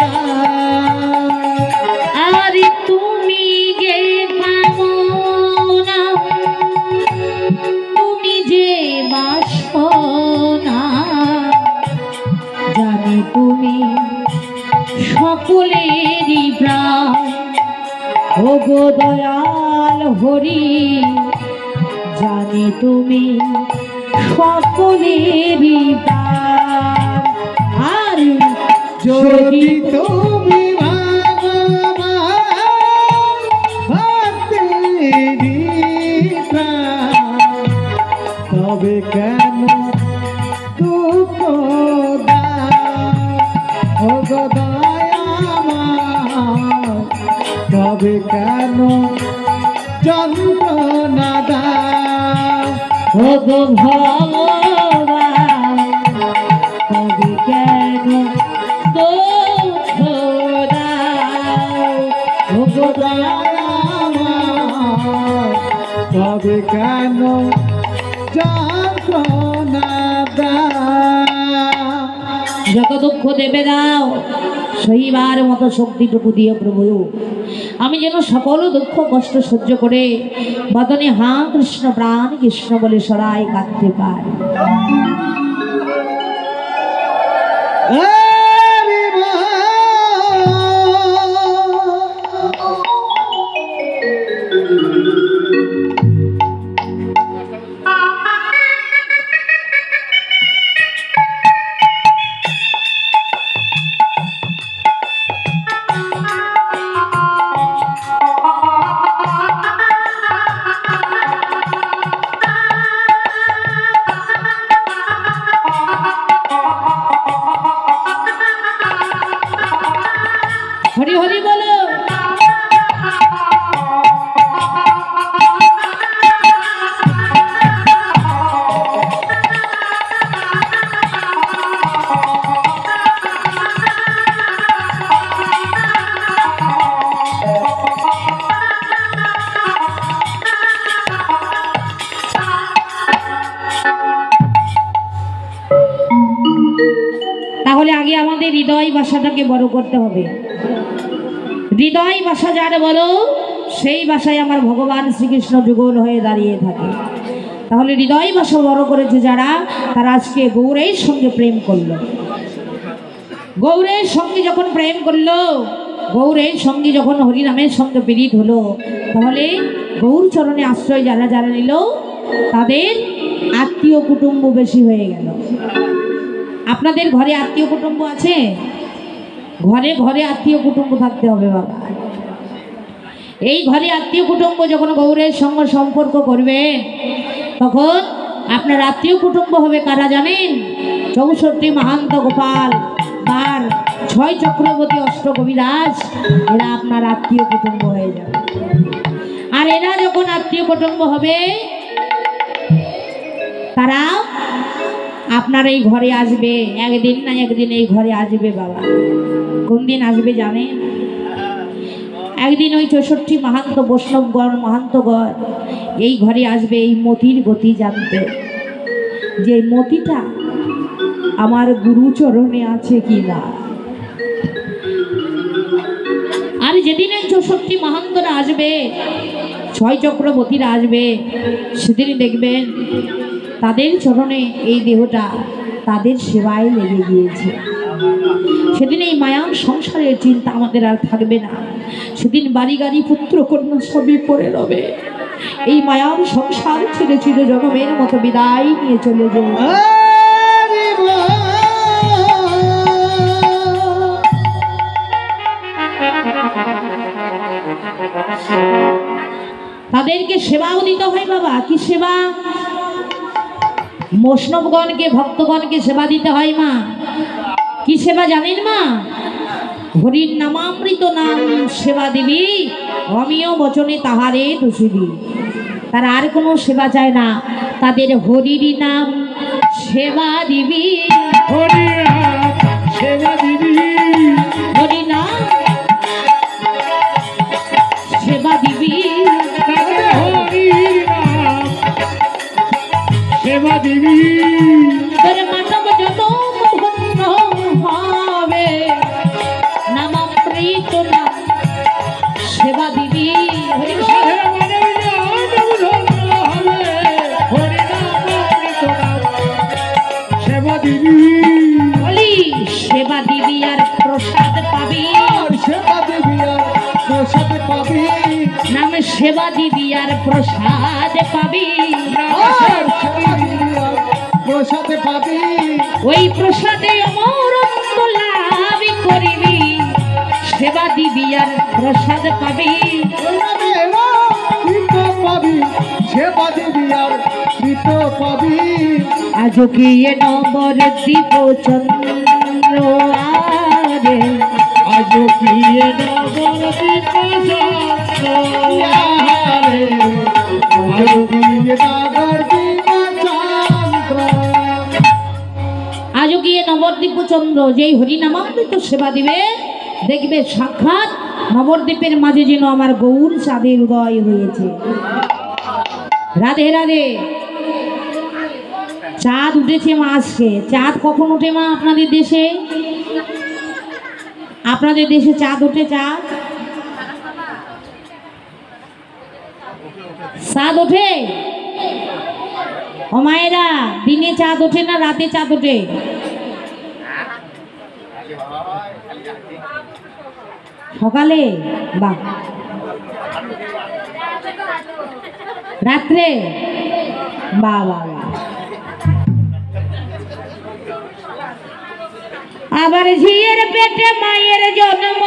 দাও। আর তুমি যে পাবো না, তুমি যে বাসো না, জানি তুমি সকলেরই প্রাণ ওগো দয়াল হরি, জানি তুমি সকলেরই প্রাণ। আর যদি তুমি ভগবান ভক্তেরি প্রাণ, তবে কেন দুঃখ দাও ওগো দয়াময়, তবে কেন যন্ত্রণা দাও ও গো ভগবান তবে কেন দুঃখ দাও ও গো তবে কেন যন্ত্রণা দাও যত দুঃখ দেবে দাও সইবার মতো শক্তিটুকু দিয়ে প্রভু আমি যেন সকল দুঃখ কষ্ট সহ্য করে বদনে হা কৃষ্ণ প্রাণ কৃষ্ণ বলে সরাই কাঁদতে পারি। হরি হরি বলো। তাহলে আগে আমাদের হৃদয় ভাষাটাকে বড় করতে হবে। হৃদয় ভাষা যার বলো সেই ভাষায় আমার ভগবান শ্রীকৃষ্ণ যুগল হয়ে দাঁড়িয়ে থাকে। তাহলে হৃদয় ভাষা বড় করেছে যারা, তারা আজকে গৌরের সঙ্গে প্রেম করলো। গৌরের সঙ্গে যখন প্রেম করলো, গৌরের সঙ্গে যখন হরিনামের সঙ্গে পীড়িত হলো, তাহলে গৌর চরণে আশ্রয় যারা যারা নিল তাদের আত্মীয় কুটুম্ব বেশি হয়ে গেল। আপনাদের ঘরে আত্মীয় কুটুম্ব আছে? ঘরে ঘরে আত্মীয় কুটুম্ব থাকতে হবে বাবা। এই ঘরে আত্মীয় কুটুম্ব যখন গৌরের সঙ্গে সম্পর্ক করবে, তখন আপনার আত্মীয় কুটুম্ব হবে কারা জানেন? 64 মহান্ত গোপাল আর 6 চক্রবর্তী অষ্টকবিরাজ, এরা আপনার আত্মীয় কুটুম্ব হয়ে যাবে। আর এরা যখন আত্মীয় কুটুম্ব হবে, তারা আপনার এই ঘরে আসবে। একদিন না একদিন এই ঘরে আসবে বাবা। কোন দিন আসবে জানেন? একদিন ওই 64 মহান্ত বৈষ্ণবগণ মহান্তগণ এই ঘরে আসবে এই মতির গতি জানতে, যে মতিটা আমার গুরুচরণে আছে কি না। আর যেদিন এই 64 মহান্তরা আসবে, 6 চক্রবর্তীরা আসবে, সেদিন দেখবেন তাদের চরণে এই দেহটা তাদের সেবায় লেগে গিয়েছে। সেদিন এই মায়ার সংসারের চিন্তা আমাদের আর থাকবে না। সেদিন বাড়ি গাড়ি পুত্র কন্যা সবই পড়ে রবে। এই মায়ার সংসার ছেড়ে ছিল জনমের মতো বিদায় নিয়ে চলে যাবে। তাদেরকে সেবাও দিতে হয় বাবা। কি সেবা? বৈষ্ণবগণকে ভক্তগণকে সেবা দিতে হয় মা। কি সেবা জানেন মা? হরির নামামৃত নাম সেবা দিবি, অমিয় বচনে তাহারে দোষিবি। তারা আর কোনো সেবা চায় না, তাদের হরির নাম সেবা দিবি, হরি সেবা দিবি, হরি নাম সেবা দিবি, সেবা দিবি। তোর মানব যত ধন্য হবে, নামামৃত নাম সেবা দিবি। বলি সেবা দিবি আর প্রসাদ পাবি, সেবা দিবি আর প্রসাদ পাবি, নামে সেবা দিবি আর প্রসাদ পাবি, প্রসাদ পাবি। ওই প্রসাদে অমরত্ব লাভ করিবি, সেবা দিবি আর প্রসাদ পাবি। পাবি সেবা দিবি আর কৃত পাবি। আজ কি নম্বর দীপ চন্দ্র আরে, আজ কি নম্বর দীপ চন্দ্র আরে, নবদ্বীপচন্দ্র যেই হরিনামামৃত সেবা দিবে দেখবে সাক্ষাৎ নবদ্বীপের মাঝে যেন আমার গৌর চাঁদের উদয় হয়েছে। রাধে রাধে। চাঁদ উঠেছে মা আজকে। চাঁদ কখন ওঠে মা আপনাদের দেশে? আপনাদের দেশে চাঁদ ওঠে? চাঁদ চাঁদ ওঠে? ও মায়েরা, দিনে চাঁদ ওঠে না রাতে চাঁদ ওঠে? সকালে? বাহ। রাত্রে? বাহ বাহ বাহ। আবার ঝিয়ের পেটে মায়ের জন্ম,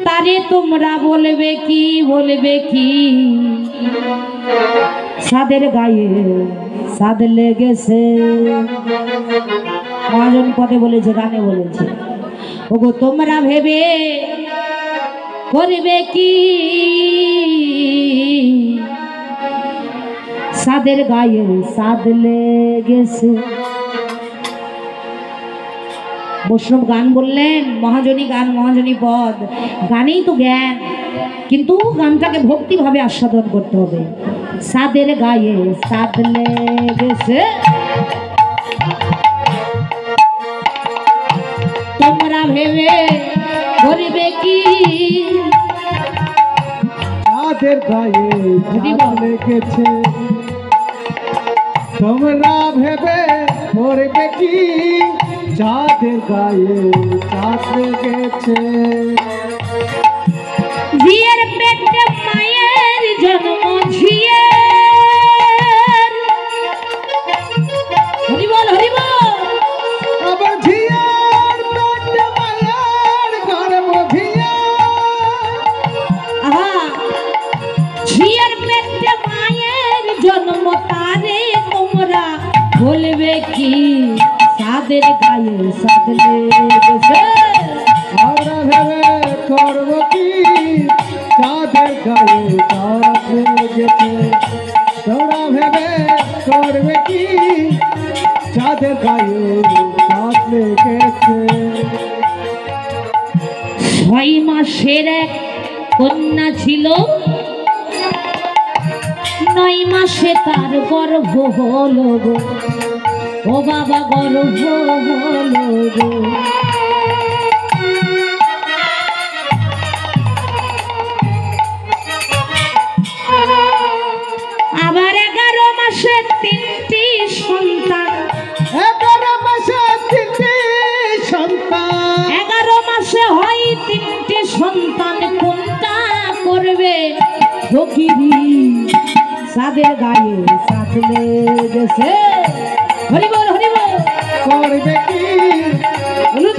তারে তোমরা বলবে কি বলবে কি, সাদের গায়ে সাদ লেগেছে। মহাজন পদে বলেছে, গানে বলেছে, ওগো তোমরা ভেবে করবে কি, সাদের গায়ে সাদ লেগেছে। বৈষ্ণব গান বললেন, মহাজনী গান, মহাজনী পদ। গানেই তো জ্ঞান, কিন্তু গানটাকে ভক্তিভাবে আস্বাদন করতে হবে। সাদের গায়ে সাদ লেগেছে, তোমরা ভেবে করবে কি, সাদের গায়ে সাদ লেগেছে, তোমরা ভেবে করবে কি, চাঁদের গায়ে চাঁদ লেগেছে। ঝিয়ের পেটে মায়ের জন্ম, ঝিয়ের হরিবল হরিবল। আবার ঝিয়ের পেটে মায়ের গর্ভ, আহা, ঝিয়ের পেটে মায়ের জন্ম, তারে তোমরা বলবে কি, সাদের গায়ে সাদ লেগেছে। আমরা ভেবে করবো কি, চাঁদের গায়ে চাঁদ লেগেছে, তোমরা ভেবে করবে কি, চাঁদের গায়ে চাঁদ লেগেছে। 6 মাসের এক কন্যা ছিল, 9 মাসে তার গর্ভ হলো গো, ও বাবা গর্ভ হলো গো। আবার 11 মাসে 3টি সন্তান, 11 মাসে 3টি সন্তান, 11 মাসে হয় 3টি সন্তান, কোনটা করবে ফকিরি, সাদের গায়ে সাদ লেগেছে। হরিবল হরিবল। করবে কি,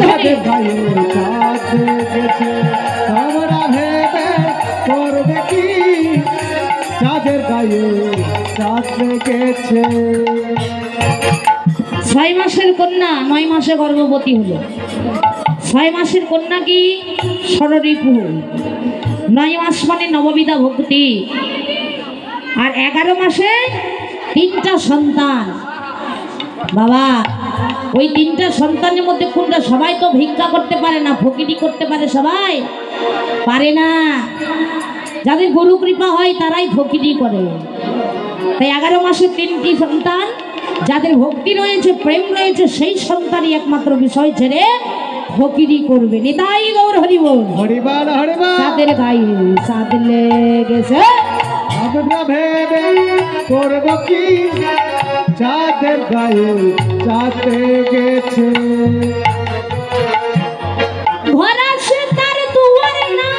চাঁদের গায়ে চাঁদ লেগেছে, তোমরা ভেবে করবে কি, চাঁদের গায়ে চাঁদ লেগেছে। 6 মাসের কন্যা 9 মাসে গর্ভবতী হলো। 6 মাসের কন্যা কি ষড়রিপু, 9 মাস মানে নববিধা ভক্তি, আর 11 মাসে 3টা সন্তান। বাবা, ওই 3টা সন্তানের মধ্যে কোনটা? সবাই তো ভিক্ষা করতে পারে না, ফকিরি করতে পারে? সবাই পারে না। যাদের গুরু কৃপা হয় তারাই ফকিরি করে। তাই 11 মাসে 3টি সন্তান, যাদের ভক্তি রয়েছে, প্রেম রয়েছে, সেই সন্তানই একমাত্র বিষয় ছেড়ে ফকিরি করবে। নিতাই গৌর হরিবল। হরিবল হরিবল। সাদের গায়ে সাদ লেগেছে, আমরা ভেবে করব কি, চাঁদের গায়ে চাঁদ লেগেছে। ঘরা সে তার দুয়ার নাই,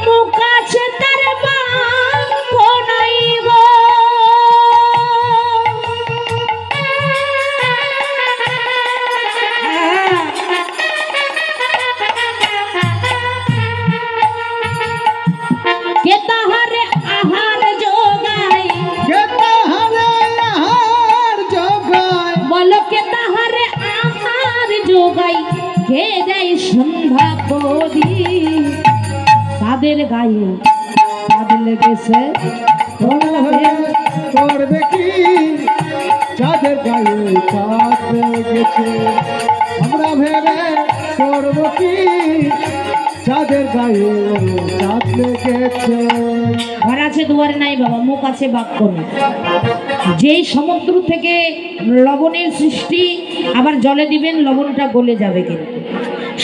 মুখ আছে তার বাক্য নাই গো। কে তাহারে আহার যোগায়, কে তাহারে আহার যোগায়, বলো কে তাহারে আহার যোগায়, কে দেয় সন্ধ্যা প্রদীপ। যাদের গায়ে চাঁদ লেগেছে তোমরা ভেবে করবে কি যাদের গায়ে চাঁদ লেগেছে আমরা ভেবে করব কি যাদের গায়ে চাঁদ লেগেছে ঘর আছে দুয়ারে নাই বাবা, মুখ আছে বাক্য নেই। যেই সমুদ্র থেকে লবণের সৃষ্টি, আবার জলে দিবেন লবণটা গলে যাবে, কিন্তু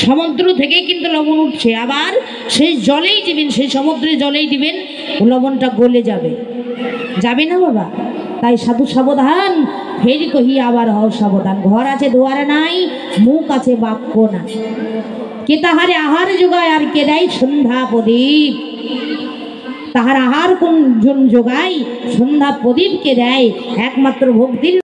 সমুদ্র থেকেই কিন্তু লবণ উঠছে, আবার সেই জলেই দিবেন, সেই সমুদ্রের জলেই দিবেন, লবণটা গলে যাবে, যাবে না বাবা। তাই সাধু সাবধান, ফেরি কহি আবার হও সাবধান। ঘর আছে দুয়ারে নাই, মুখ আছে বাক্য না। কে তাহারে আহার যোগায় আর কে দেয় সন্ধ্যা প্রদীপ? তাহার আহার কোন জন যোগায়? সন্ধ্যা প্রদীপকে দেয় একমাত্র ভক্তির